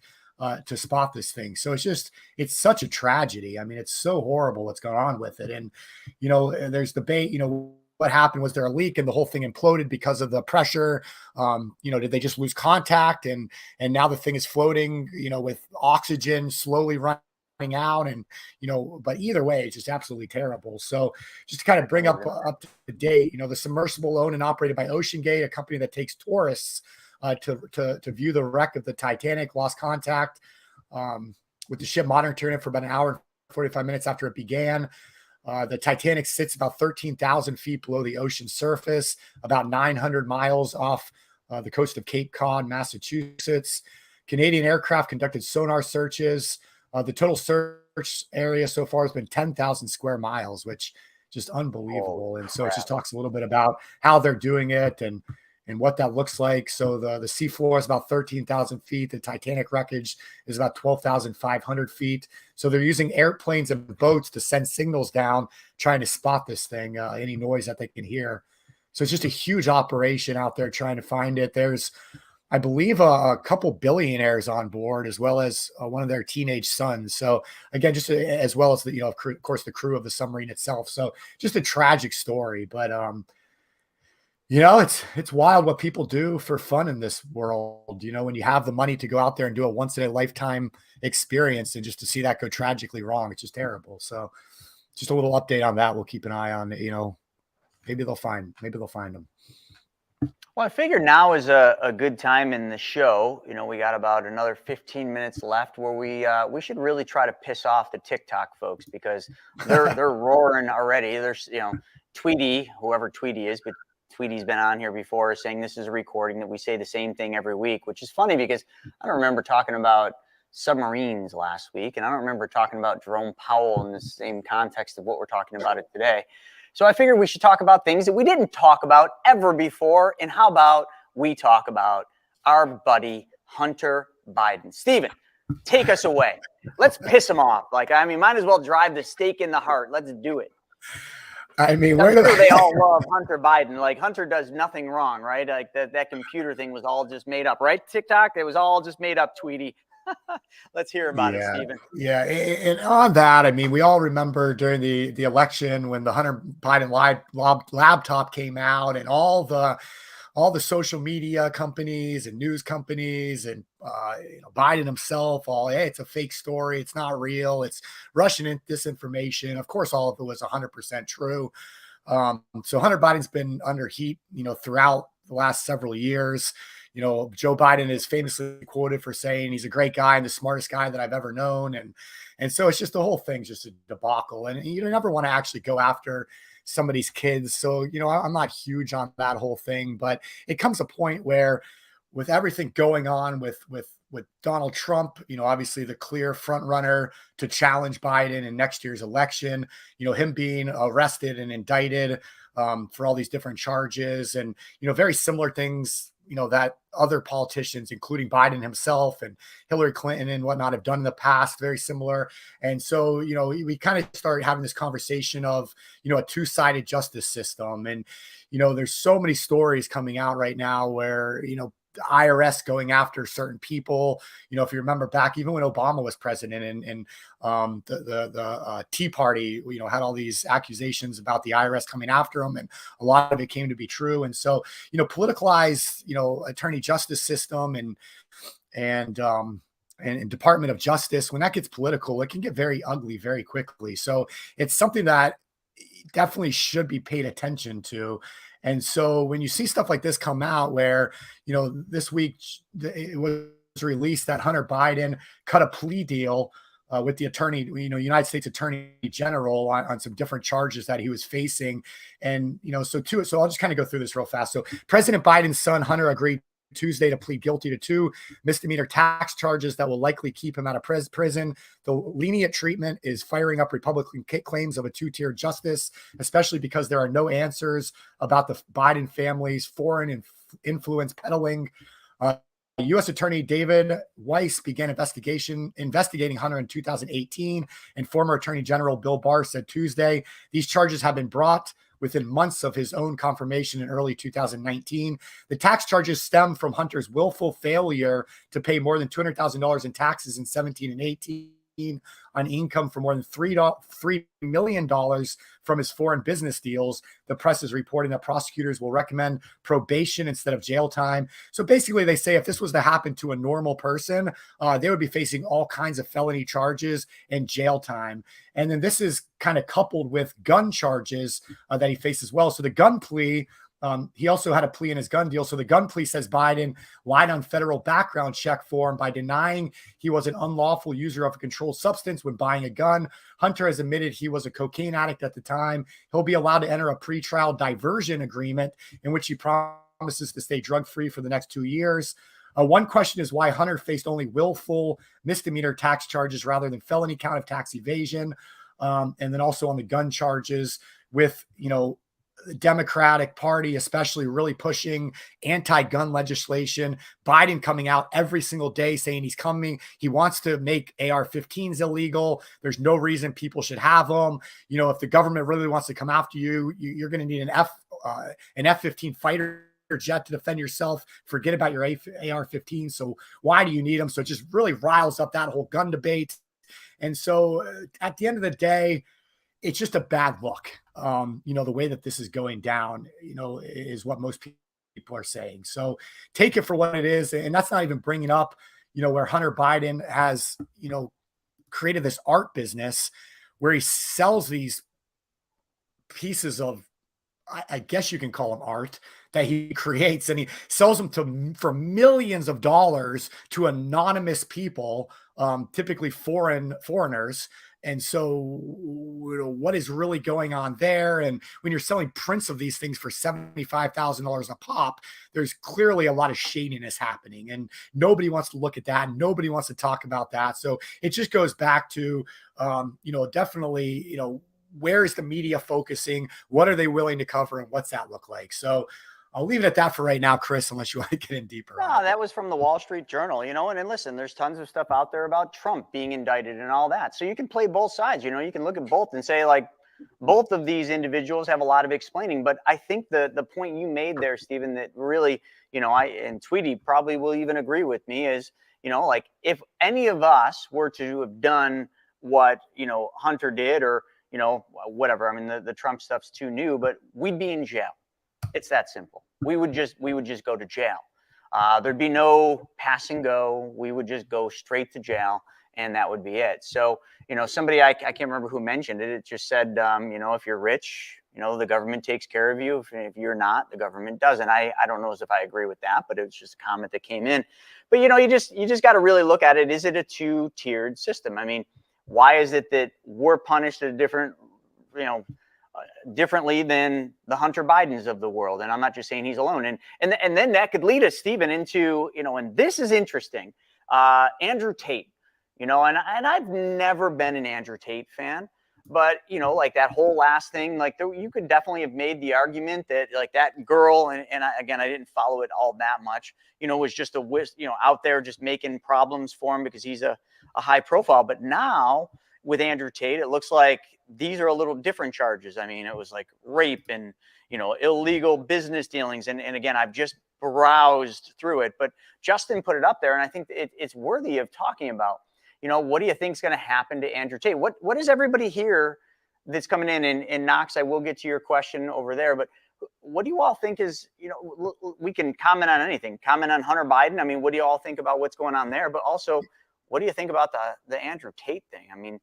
Speaker 2: to spot this thing. So it's such a tragedy. I mean, it's so horrible what's going on with it. And, there's debate, what happened? Was there a leak and the whole thing imploded because of the pressure? Did they just lose contact and now the thing is floating, with oxygen slowly running out? And, but either way, it's just absolutely terrible. So just to kind of bring up to date, the submersible owned and operated by OceanGate, a company that takes tourists to view the wreck of the Titanic, lost contact with the ship monitoring it for about an hour and 45 minutes after it began. The Titanic sits about 13,000 feet below the ocean surface, about 900 miles off the coast of Cape Cod, Massachusetts. Canadian aircraft conducted sonar searches. The total search area so far has been 10,000 square miles, which just unbelievable. And so it just talks a little bit about how they're doing it and what that looks like. So the seafloor is about 13,000 feet. The Titanic wreckage is about 12,500 feet. So they're using airplanes and boats to send signals down, trying to spot this thing, any noise that they can hear. So it's just a huge operation out there trying to find it. There's, I believe, a couple billionaires on board, as well as one of their teenage sons. So again, just as well as the, of course, the crew of the submarine itself. So just a tragic story, but it's wild what people do for fun in this world. When you have the money to go out there and do a once in a lifetime experience, and just to see that go tragically wrong, it's just terrible. So just a little update on that. We'll keep an eye on, maybe they'll find them.
Speaker 1: Well, I figure now is a good time in the show. We got about another 15 minutes left where we should really try to piss off the TickTock folks, because they're roaring already. There's, Tweety, whoever Tweety is, but Tweety's been on here before saying this is a recording that we say the same thing every week, which is funny because I don't remember talking about submarines last week, and I don't remember talking about Jerome Powell in the same context of what we're talking about it today. So I figured we should talk about things that we didn't talk about ever before. And how about we talk about our buddy Hunter Biden? Stephen, take us away. Let's piss him off. Like, I mean, might as well drive the stake in the heart. Let's do it.
Speaker 2: I mean,
Speaker 1: I'm sure they all love Hunter Biden. Like, Hunter does nothing wrong, right? Like that computer thing was all just made up, right? TikTok, it was all just made up, Tweety. Let's hear about it, Stephen.
Speaker 2: Yeah, and on that, I mean, we all remember during the election when the Hunter Biden laptop came out, and all the social media companies and news companies and Biden himself, hey, it's a fake story, it's not real, it's Russian disinformation. Of course, all of it was 100% true. So Hunter Biden's been under heat, throughout the last several years. Joe Biden is famously quoted for saying he's a great guy and the smartest guy that I've ever known. And so it's just the whole thing's just a debacle. And you never want to actually go after somebody's kids. So, I'm not huge on that whole thing, but it comes a point where with everything going on with Donald Trump, obviously the clear front runner to challenge Biden in next year's election, him being arrested and indicted for all these different charges and, very similar things, that other politicians, including Biden himself and Hillary Clinton and whatnot, have done in the past, very similar. And so, we kind of started having this conversation of, a two-sided justice system. And, there's so many stories coming out right now where, the IRS going after certain people. If you remember back, even when Obama was president and the Tea Party, had all these accusations about the IRS coming after him, and a lot of it came to be true. And so, politicalized, attorney justice system and Department of Justice, when that gets political, it can get very ugly very quickly. So it's something that definitely should be paid attention to. And so when you see stuff like this come out where, this week it was released that Hunter Biden cut a plea deal with the attorney, United States Attorney General on some different charges that he was facing. And, so I'll just kind of go through this real fast. So President Biden's son, Hunter, agreed Tuesday to plead guilty to 2 misdemeanor tax charges that will likely keep him out of prison. The lenient treatment is firing up Republican claims of a two-tier justice, especially because there are no answers about the Biden family's foreign influence peddling. U.S. Attorney David Weiss began investigating Hunter in 2018, and former Attorney General Bill Barr said Tuesday these charges have been brought within months of his own confirmation in early 2019. The tax charges stem from Hunter's willful failure to pay more than $200,000 in taxes in 17 and 18 on income for more than $3 million from his foreign business deals. The press is reporting that prosecutors will recommend probation instead of jail time. So basically they say if this was to happen to a normal person, they would be facing all kinds of felony charges and jail time. And then this is kind of coupled with gun charges that he faced as well. So the gun plea, he also had a plea in his gun deal. So the gun plea says Biden lied on federal background check form by denying he was an unlawful user of a controlled substance when buying a gun. Hunter has admitted he was a cocaine addict at the time. He'll be allowed to enter a pretrial diversion agreement in which he promises to stay drug-free for the next 2 years. One question is why Hunter faced only willful misdemeanor tax charges rather than felony count of tax evasion. And then also on the gun charges with, the Democratic Party, especially really pushing anti-gun legislation. Biden coming out every single day saying he wants to make AR-15s illegal. There's no reason people should have them. If the government really wants to come after you, you're going to need an F-15 fighter jet to defend yourself. Forget about your AR-15. So why do you need them? So it just really riles up that whole gun debate. And so at the end of the day, it's just a bad look. The way that this is going down, is what most people are saying. So take it for what it is. And that's not even bringing up, where Hunter Biden has, created this art business where he sells these pieces of, I guess you can call them art, that he creates, and he sells them for millions of dollars to anonymous people, typically foreigners. And so what is really going on there? And when you're selling prints of these things for $75,000 a pop, there's clearly a lot of shadiness happening, and nobody wants to look at that. Nobody wants to talk about that. So it just goes back to, definitely, where is the media focusing? What are they willing to cover, and what's that look like? So I'll leave it at that for right now, Chris, unless you want to get in deeper.
Speaker 1: No, that was from the Wall Street Journal, and listen, there's tons of stuff out there about Trump being indicted and all that. So you can play both sides, you can look at both and say, like, both of these individuals have a lot of explaining. But I think the point you made there, Stephen, that really, and Tweety probably will even agree with me is, like, if any of us were to have done what, Hunter did, or, whatever, I mean, the Trump stuff's too new, but we'd be in jail. It's that simple. We would just go to jail. There'd be no pass and go. We would just go straight to jail, and that would be it. So, somebody, I can't remember who mentioned it. It just said, if you're rich, the government takes care of you. If you're not, the government doesn't. I don't know as if I agree with that, but it was just a comment that came in. But, you just got to really look at it. Is it a two-tiered system? I mean, why is it that we're punished at a different, differently than the Hunter Bidens of the world? And I'm not just saying he's alone. And then that could lead us, Stephen, into, and this is interesting, Andrew Tate, and I've never been an Andrew Tate fan, but, like that whole last thing, like you could definitely have made the argument that, like, that girl, and I didn't follow it all that much, was just out there just making problems for him because he's a high profile. But now with Andrew Tate, it looks like these are a little different charges. I mean, it was like rape and, illegal business dealings. And again, I've just browsed through it, but Justin put it up there, and I think it's worthy of talking about. What do you think is going to happen to Andrew Tate? What is everybody here that's coming in? And Knox, I will get to your question over there, but what do you all think is, we can comment on anything, comment on Hunter Biden. I mean, what do you all think about what's going on there? But also, what do you think about the Andrew Tate thing? I mean,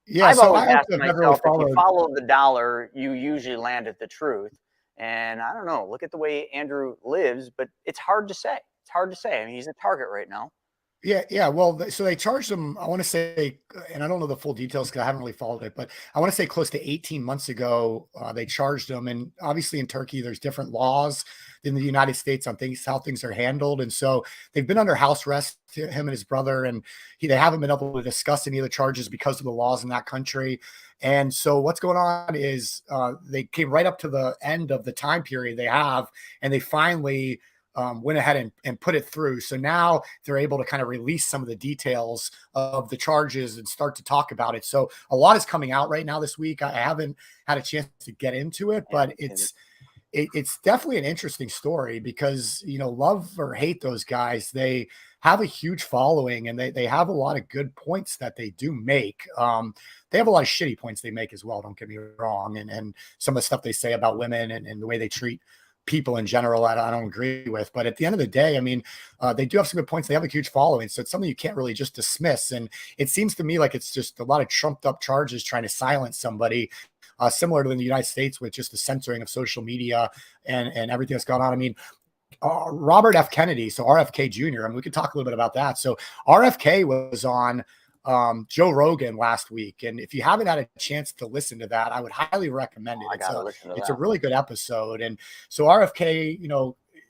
Speaker 1: yeah, I've always asked myself, if you follow the dollar, you usually land at the truth. And I don't know, look at the way Andrew lives, but it's hard to say. It's hard to say. I mean, he's a target right now.
Speaker 2: Yeah. Well, so they charged him, I want to say, and I don't know the full details because I haven't really followed it, but I want to say close to 18 months ago, they charged him. And obviously in Turkey, there's different laws than the United States on how things are handled. And so they've been under house arrest, him and his brother, and they haven't been able to discuss any of the charges because of the laws in that country. And so what's going on is they came right up to the end of the time period they have, and they finally went ahead and put it through. So now they're able to kind of release some of the details of the charges and start to talk about it. So a lot is coming out right now this week. I haven't had a chance to get into it, but it's definitely an interesting story because, love or hate those guys, they have a huge following, and they have a lot of good points that they do make. They have a lot of shitty points they make as well, don't get me wrong. And some of the stuff they say about women and the way they treat people in general, I don't agree with. But at the end of the day, I mean, they do have some good points. They have a huge following. So it's something you can't really just dismiss. And it seems to me like it's just a lot of trumped up charges trying to silence somebody, similar to in the United States with just the censoring of social media and everything that's gone on. I mean, Robert F. Kennedy, so RFK Jr., I mean, we could talk a little bit about that. So RFK was on Joe Rogan last week. And if you haven't had a chance to listen to that, I would highly recommend it. It's a really good episode. And so RFK,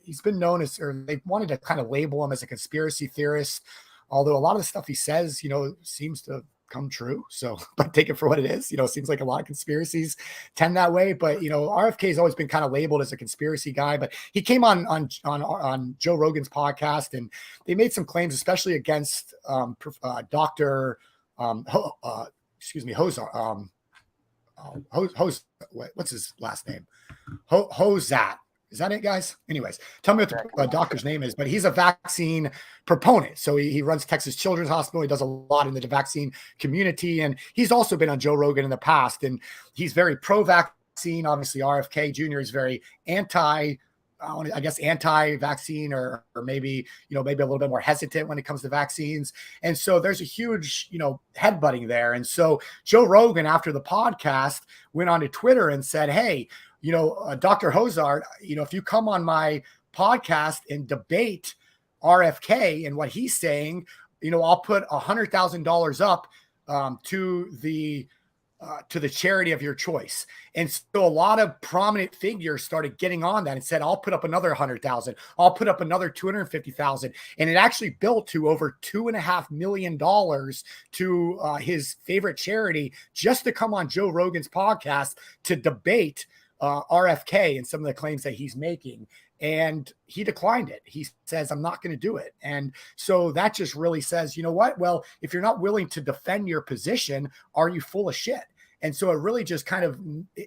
Speaker 2: he's been known as, or they wanted to kind of label him as a conspiracy theorist, although a lot of the stuff he says, seems to come true. So, but take it for what it is. Seems like a lot of conspiracies tend that way. But RFK has always been kind of labeled as a conspiracy guy. But he came on Joe Rogan's podcast, and they made some claims, especially against Dr. Hozar. What's his last name? Hozat. Is that it, guys? Anyways, tell me what the doctor's name is, but he's a vaccine proponent. So he runs Texas Children's Hospital. He does a lot in the vaccine community. And he's also been on Joe Rogan in the past. And he's very pro-vaccine. Obviously, RFK Jr. is very anti-vaccine or maybe a little bit more hesitant when it comes to vaccines. And so there's a huge, headbutting there. And so Joe Rogan, after the podcast, went on to Twitter and said, hey, Dr. Hozard, if you come on my podcast and debate RFK and what he's saying, I'll put $100,000 up to the to the charity of your choice. And so a lot of prominent figures started getting on that and said, I'll put up another 100,000. I'll put up another 250,000. And it actually built to over $2.5 million to his favorite charity just to come on Joe Rogan's podcast to debate RFK and some of the claims that he's making. And he declined it. He says, I'm not going to do it. And so that just really says, you know what? Well, if you're not willing to defend your position, are you full of shit? And so it really just kind of,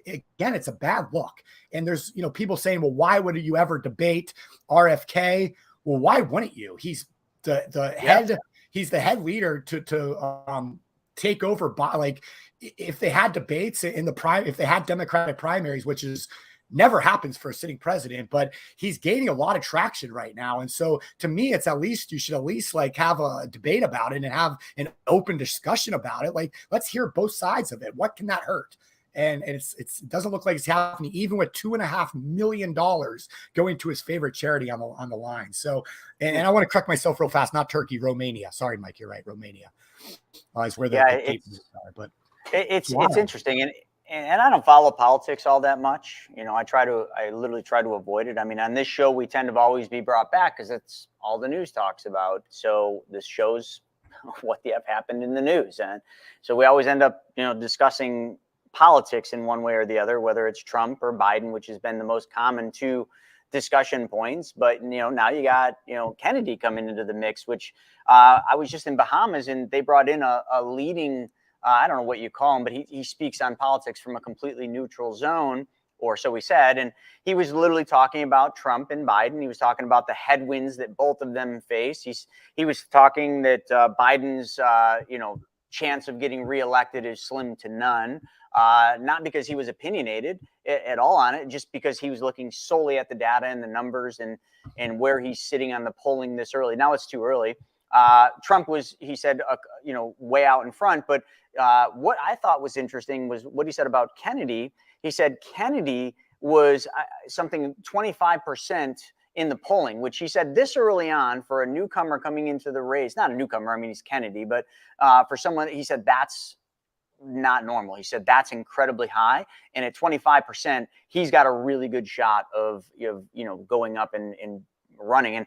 Speaker 2: again, it's a bad look. And there's, people saying, well, why would you ever debate RFK? Well, why wouldn't you? He's the head, he's the head leader to take over. Like if they had debates in the if they had Democratic primaries, which is never happens for a sitting president, but he's gaining a lot of traction right now. And so to me, it's you should at least like have a debate about it and have an open discussion about it. Like, let's hear both sides of it. What can that hurt? And it doesn't look like it's happening, even with $2.5 million going to his favorite charity on the line. So, and I want to correct myself real fast, not Turkey, Romania. Sorry, Mike, you're right. Romania is where the are, but
Speaker 1: it's interesting. And I don't follow politics all that much. I literally try to avoid it. I mean, on this show, we tend to always be brought back because it's all the news talks about. So this shows what the F happened in the news. And so we always end up, discussing politics in one way or the other, whether it's Trump or Biden, which has been the most common two discussion points. But, now you got, Kennedy coming into the mix, which I was just in Bahamas and they brought in a leading I don't know what you call him, but he speaks on politics from a completely neutral zone, or so he said. And he was literally talking about Trump and Biden. He was talking about the headwinds that both of them face. He was talking that Biden's, chance of getting reelected is slim to none. Not because he was opinionated at all on it, just because he was looking solely at the data and the numbers and where he's sitting on the polling this early. Now it's too early. Trump was, he said, way out in front. But what I thought was interesting was what he said about Kennedy. He said Kennedy was something 25% in the polling, which he said this early on for a newcomer coming into the race. Not a newcomer, I mean, he's Kennedy, but for someone, he said that's not normal. He said that's incredibly high. And at 25%, he's got a really good shot of going up and running. And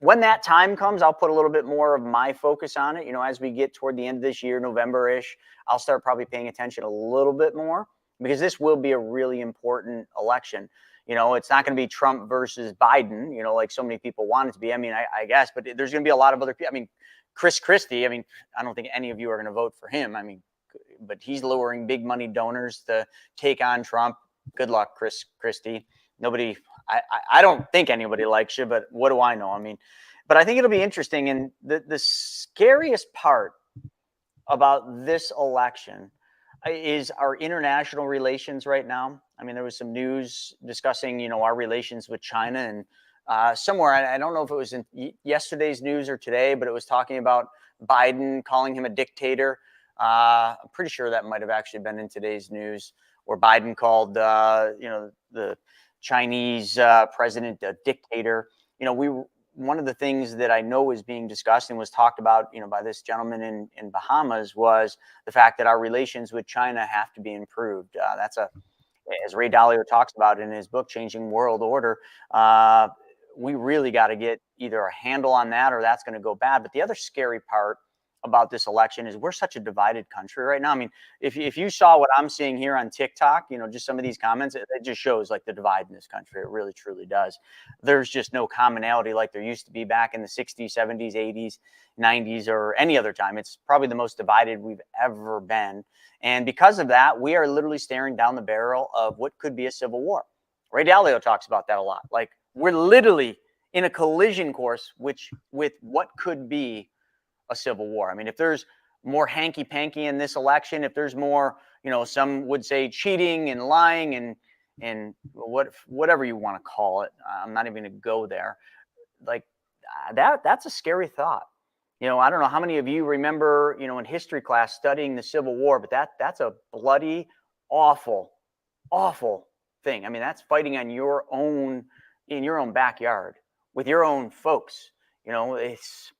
Speaker 1: when that time comes, I'll put a little bit more of my focus on it. As we get toward the end of this year, November-ish, I'll start probably paying attention a little bit more because this will be a really important election. It's not going to be Trump versus Biden, like so many people want it to be. I mean, I guess, but there's going to be a lot of other people. I mean, Chris Christie, I don't think any of you are going to vote for him. But he's luring big money donors to take on Trump. Good luck, Chris Christie. Nobody, I don't think anybody likes you, but what do I know? But I think it'll be interesting. And the scariest part about this election is our international relations right now. There was some news discussing, our relations with China and somewhere, I don't know if it was in yesterday's news or today, but it was talking about Biden calling him a dictator. I'm pretty sure that might have actually been in today's news, where Biden called, the Chinese president a dictator. One of the things that I know is being discussed and was talked about, by this gentleman in Bahamas was the fact that our relations with China have to be improved. As Ray Dalio talks about in his book, Changing World Order, we really got to get either a handle on that or that's going to go bad. But the other scary part about this election is we're such a divided country right now. If you saw what I'm seeing here on TikTok, just some of these comments, it just shows like the divide in this country. It really, truly does. There's just no commonality like there used to be back in the 60s, 70s, 80s, 90s, or any other time. It's probably the most divided we've ever been. And because of that, we are literally staring down the barrel of what could be a civil war. Ray Dalio talks about that a lot. Like we're literally in a collision course, with what could be a civil war. If there's more hanky-panky in this election, if there's more, some would say cheating and lying and whatever you want to call it, I'm not even going to go there. Like that's a scary thought. I don't know how many of you remember, in history class studying the Civil War, but that's a bloody, awful, awful thing. That's fighting on in your own backyard with your own folks. It's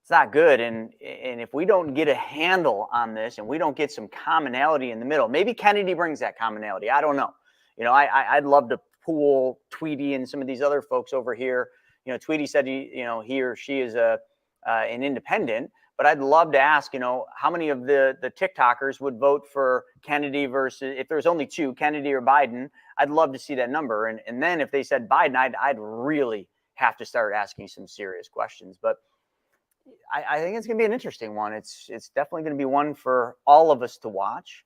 Speaker 1: It's not good. And if we don't get a handle on this and we don't get some commonality in the middle, maybe Kennedy brings that commonality. I don't know. I'd love to pool Tweety and some of these other folks over here. Tweety said he or she is an independent, but I'd love to ask, how many of the TikTokers would vote for Kennedy versus, if there's only two, Kennedy or Biden. I'd love to see that number. And then if they said Biden, I'd really have to start asking some serious questions. But I think it's going to be an interesting one. It's definitely going to be one for all of us to watch.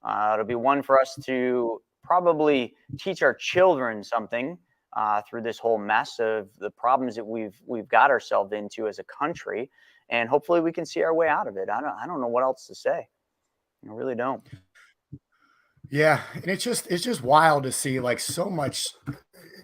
Speaker 1: It'll be one for us to probably teach our children something through this whole mess of the problems that we've got ourselves into as a country, and hopefully we can see our way out of it. I don't know what else to say. I really don't.
Speaker 2: Yeah, and it's just wild to see like so much,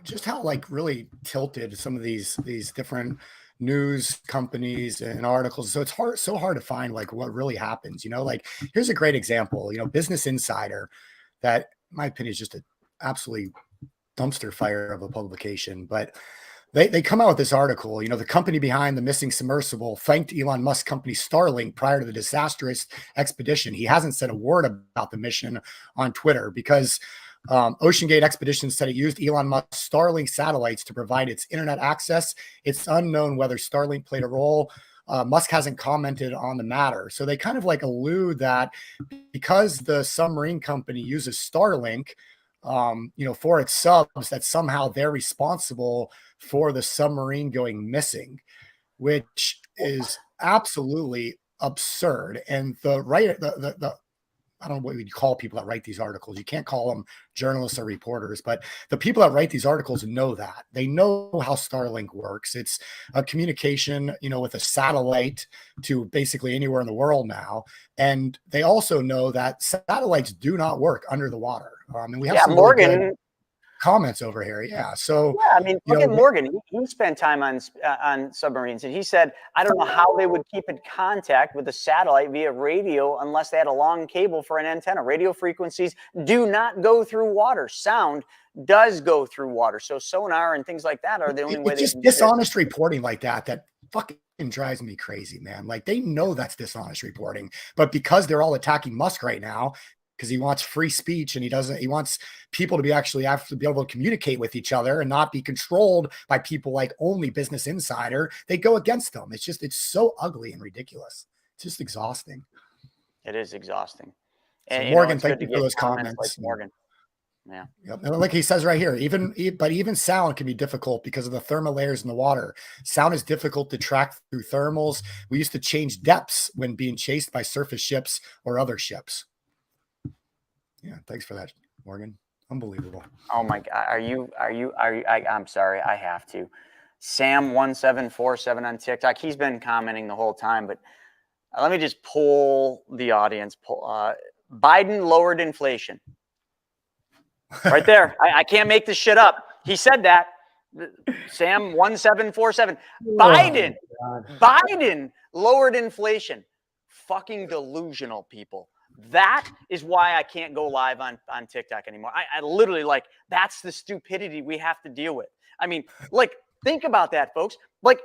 Speaker 2: just how like really tilted some of these different news companies and articles. So it's so hard to find like what really happens. Like here's a great example. Business Insider, that in my opinion is just an absolutely dumpster fire of a publication, but they come out with this article. The company behind the missing submersible thanked Elon Musk company Starlink prior to the disastrous expedition. He hasn't said a word about the mission on Twitter because OceanGate Expeditions said it used Elon Musk's Starlink satellites to provide its internet access. It's unknown whether Starlink played a role. Musk hasn't commented on the matter. So they kind of like allude that because the submarine company uses Starlink, for its subs, that somehow they're responsible for the submarine going missing, which is absolutely absurd. And the I don't know what we'd call people that write these articles. You can't call them journalists or reporters, but the people that write these articles know that. They know how Starlink works. It's a communication, with a satellite to basically anywhere in the world now. And they also know that satellites do not work under the water. And we have some
Speaker 1: Morgan.
Speaker 2: really good comments over here. Yeah. So
Speaker 1: look at Morgan. He spent time on submarines, and he said, I don't know how they would keep in contact with the satellite via radio unless they had a long cable for an antenna. Radio frequencies do not go through water. Sound does go through water. So sonar and things like that are the only way.
Speaker 2: It's just dishonest reporting like that fucking drives me crazy, man. Like they know that's dishonest reporting, but because they're all attacking Musk right now, because he wants free speech and he wants people to have to be able to communicate with each other and not be controlled by people like only Business Insider. They go against them. It's so ugly and ridiculous. It's just exhausting.
Speaker 1: It is exhausting.
Speaker 2: So and Morgan, thank you for those comments.
Speaker 1: Like Morgan. Yeah.
Speaker 2: Yep. And like he says right here, even sound can be difficult because of the thermal layers in the water. Sound is difficult to track through thermals. We used to change depths when being chased by surface ships or other ships. Yeah, thanks for that, Morgan. Unbelievable.
Speaker 1: Oh my God. I'm sorry. I have to. Sam1747 on TikTok. He's been commenting the whole time, but let me just pull the audience. Biden lowered inflation. Right there. I can't make this shit up. He said that. Sam1747. Biden lowered inflation. Fucking delusional, people. That is why I can't go live on TikTok anymore. I literally that's the stupidity we have to deal with. I mean, think about that, folks.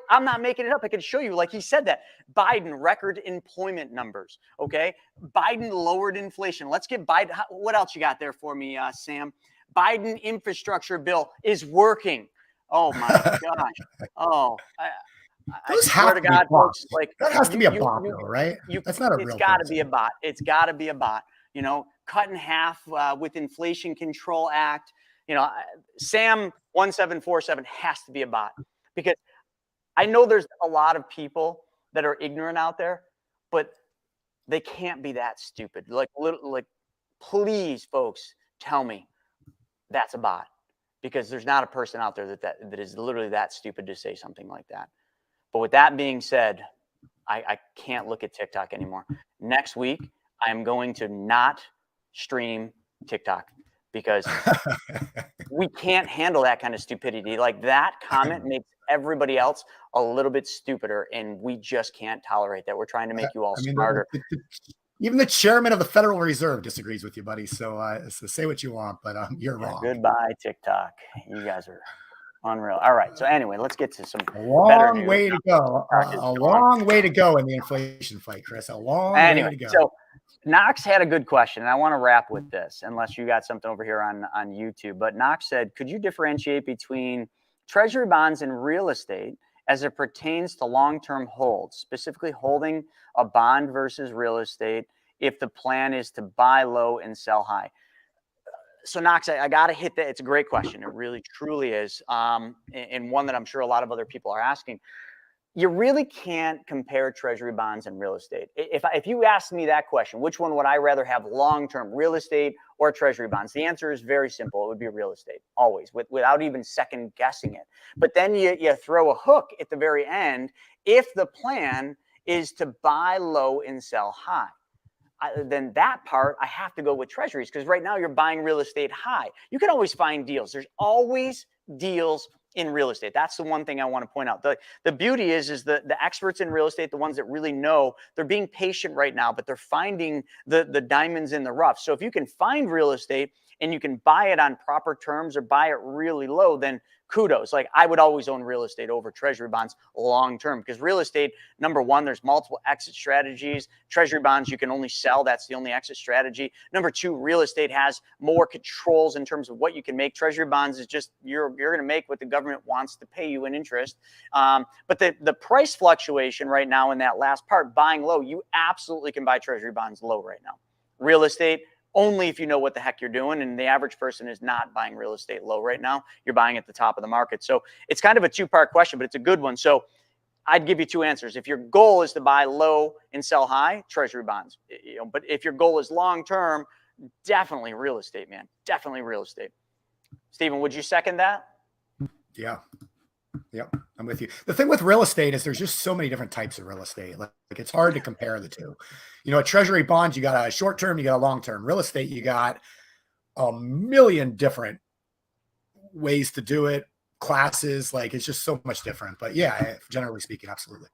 Speaker 1: I'm not making it up. I can show you, he said that. Biden record employment numbers. Okay. Biden lowered inflation. Let's get Biden. What else you got there for me, Sam? Biden infrastructure bill is working. Oh my gosh. Oh, I swear to God, folks,
Speaker 2: that has to be a bot, though, right? That's not a real.
Speaker 1: It's got to be a bot. It's got to be a bot. Cut in half with Inflation Control Act. Sam1747 has to be a bot, because I know there's a lot of people that are ignorant out there, but they can't be that stupid. Please, folks, tell me that's a bot, because there's not a person out there that is literally that stupid to say something like that. But with that being said, I can't look at TikTok anymore. Next week, I am going to not stream TikTok, because we can't handle that kind of stupidity. That comment makes everybody else a little bit stupider, and we just can't tolerate that. We're trying to make you all smarter.
Speaker 2: Even the chairman of the Federal Reserve disagrees with you, buddy. So say what you want, but you're wrong.
Speaker 1: Goodbye, TikTok. You guys are Unreal. All right. So anyway, let's get to some
Speaker 2: A
Speaker 1: better
Speaker 2: long
Speaker 1: news.
Speaker 2: way to go. A long way to go in the inflation fight, Chris. A long way to go.
Speaker 1: So Knox had a good question, and I want to wrap with this, unless you got something over here on YouTube. But Knox said, could you differentiate between treasury bonds and real estate as it pertains to long-term holds, specifically holding a bond versus real estate if the plan is to buy low and sell high? So Knox, I got to hit that. It's a great question. It really, truly is. And one that I'm sure a lot of other people are asking. You really can't compare treasury bonds and real estate. If you asked me that question, which one would I rather have long-term, real estate or treasury bonds? The answer is very simple. It would be real estate, always, without even second guessing it. But then you throw a hook at the very end. If the plan is to buy low and sell high, then that part, I have to go with treasuries, because right now you're buying real estate high. You can always find deals. There's always deals in real estate. That's the one thing I want to point out. The beauty is the experts in real estate, the ones that really know, they're being patient right now, but they're finding the diamonds in the rough. So if you can find real estate and you can buy it on proper terms or buy it really low, then kudos. Like, I would always own real estate over treasury bonds long term, because real estate, number one, there's multiple exit strategies. Treasury bonds, you can only sell. That's the only exit strategy. Number two, real estate has more controls in terms of what you can make. Treasury bonds is just you're going to make what the government wants to pay you in interest. But the price fluctuation right now in that last part, buying low, you absolutely can buy treasury bonds low right now. Real estate, only if you know what the heck you're doing. And the average person is not buying real estate low right now. You're buying at the top of the market. So it's kind of a two-part question, but it's a good one. So I'd give you two answers. If your goal is to buy low and sell high, treasury bonds. But if your goal is long-term, definitely real estate, man. Definitely real estate. Stephen, would you second that?
Speaker 2: Yeah. Yep, I'm with you. The thing with real estate is there's just so many different types of real estate. Like it's hard to compare the two. A treasury bond, you got a short term, you got a long term. Real estate, you got a million different ways to do it, classes. Like, it's just so much different. But yeah, generally speaking, absolutely.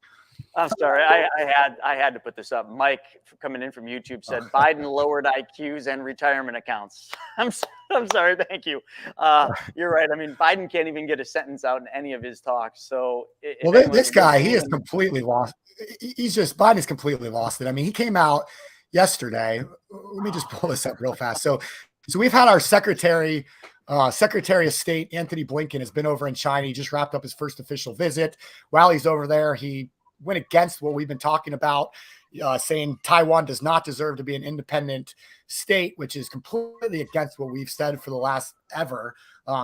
Speaker 1: I'm sorry. I had to put this up. Mike, coming in from YouTube, said Biden lowered IQs and retirement accounts. I'm sorry. Thank you. You're right. I mean, Biden can't even get a sentence out in any of his talks. So,
Speaker 2: this guy, he is completely lost. Biden's completely lost it. I mean, he came out yesterday. Let me just pull this up real fast. So we've had our Secretary of State, Anthony Blinken, has been over in China. He just wrapped up his first official visit. While he's over there, he went against what we've been talking about, saying Taiwan does not deserve to be an independent state, which is completely against what we've said for the last ever,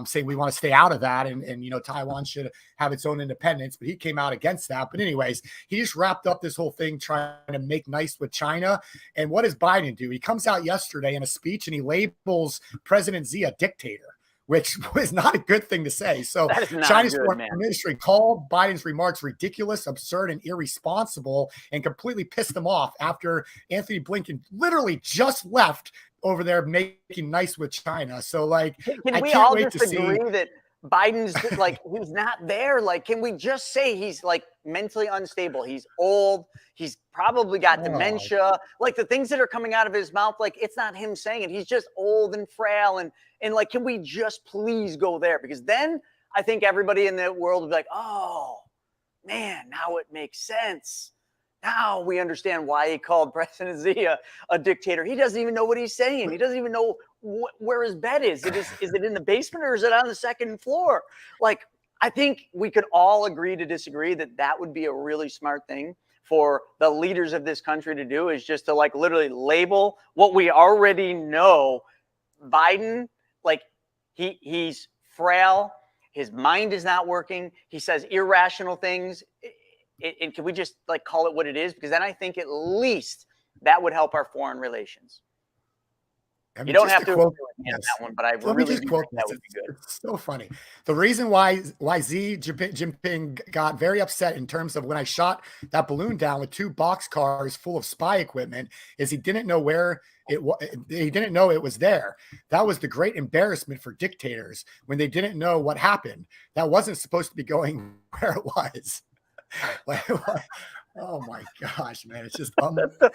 Speaker 2: saying we want to stay out of that. And Taiwan should have its own independence, but he came out against that. But anyways, he just wrapped up this whole thing trying to make nice with China. And what does Biden do? He comes out yesterday in a speech and he labels President Xi a dictator, which was not a good thing to say. So China's foreign ministry called Biden's remarks ridiculous, absurd, and irresponsible, and completely pissed them off after Anthony Blinken literally just left over there making nice with China. So, like,
Speaker 1: can we all just agree that Biden's like, he's not there? Like, can we just say he's like mentally unstable? He's old. He's probably got dementia. Like, the things that are coming out of his mouth, like, it's not him saying it. He's just old and frail. And like, can we just please go there? Because then I think everybody in the world would be like, oh man, now it makes sense. Now we understand why he called President Xi a dictator. He doesn't even know what he's saying. He doesn't even know where his bed is. Is it in the basement or is it on the second floor? Like, I think we could all agree to disagree that would be a really smart thing for the leaders of this country to do, is just to like literally label what we already know. Biden, like, he's frail. His mind is not working. He says irrational things. And can we just like call it what it is? Because then I think at least that would help our foreign relations. I mean, you don't have to agree with me on that one, but I really do think that would be good.
Speaker 2: It's so funny. The reason why Xi Jinping got very upset in terms of when I shot that balloon down with 2 boxcars full of spy equipment is he didn't know where it was. He didn't know it was there. That was the great embarrassment for dictators when they didn't know what happened. That wasn't supposed to be going where it was. Like, oh my gosh, man. It's just unbelievable.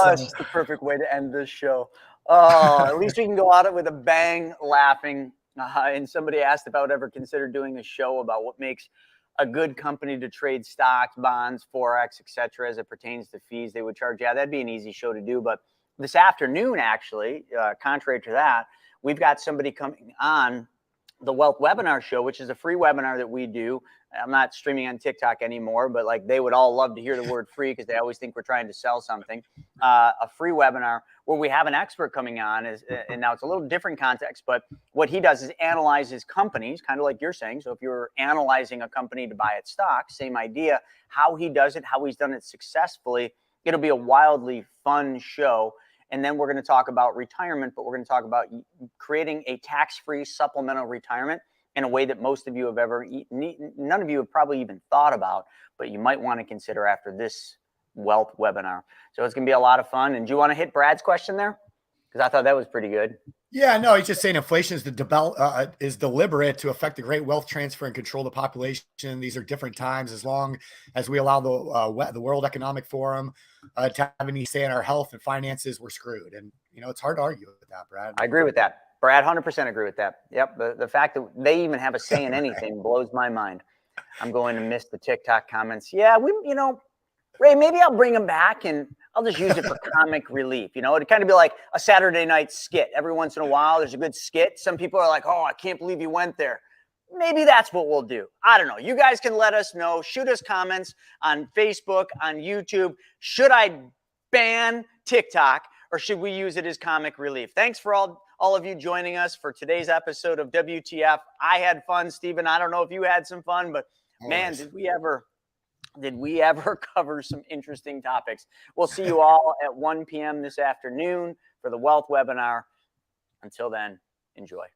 Speaker 1: It's just the perfect way to end this show. At least we can go out with a bang laughing. And somebody asked about ever considered doing a show about what makes a good company to trade stocks, bonds, Forex, etc., as it pertains to fees they would charge. Yeah, that'd be an easy show to do. But this afternoon, actually, contrary to that, we've got somebody coming on the Wealth Webinar Show, which is a free webinar that we do. I'm not streaming on TikTok anymore, but like they would all love to hear the word free because they always think we're trying to sell something. A free webinar where we have an expert coming on, and now it's a little different context, but what he does is analyzes companies, kind of like you're saying. So if you're analyzing a company to buy its stock, same idea, how he does it, how he's done it successfully. It'll be a wildly fun show. And then we're going to talk about retirement, but we're going to talk about creating a tax-free supplemental retirement in a way that most of you have ever, none of you have probably even thought about, but you might want to consider after this wealth webinar. So it's going to be a lot of fun. And do you want to hit Brad's question there? Because I thought that was pretty good.
Speaker 2: Yeah, no, he's just saying inflation is deliberate to affect the great wealth transfer and control the population. These are different times. As long as we allow the World Economic Forum to have any say in our health and finances, we're screwed. And, you know, it's hard to argue with that, Brad.
Speaker 1: I agree with that. Brad, 100% agree with that. Yep. The fact that they even have a say in anything blows my mind. I'm going to miss the TikTok comments. Yeah, Ray, maybe I'll bring them back and I'll just use it for comic relief. You know, it'd kind of be like a Saturday night skit. Every once in a while, there's a good skit. Some people are like, oh, I can't believe you went there. Maybe that's what we'll do. I don't know. You guys can let us know. Shoot us comments on Facebook, on YouTube. Should I ban TikTok or should we use it as comic relief? Thanks for all of you joining us for today's episode of WTF. I had fun, Stephen. I don't know if you had some fun, but man, did we ever cover some interesting topics. We'll see you all at 1 p.m. this afternoon for the Wealth Webinar. Until then, enjoy.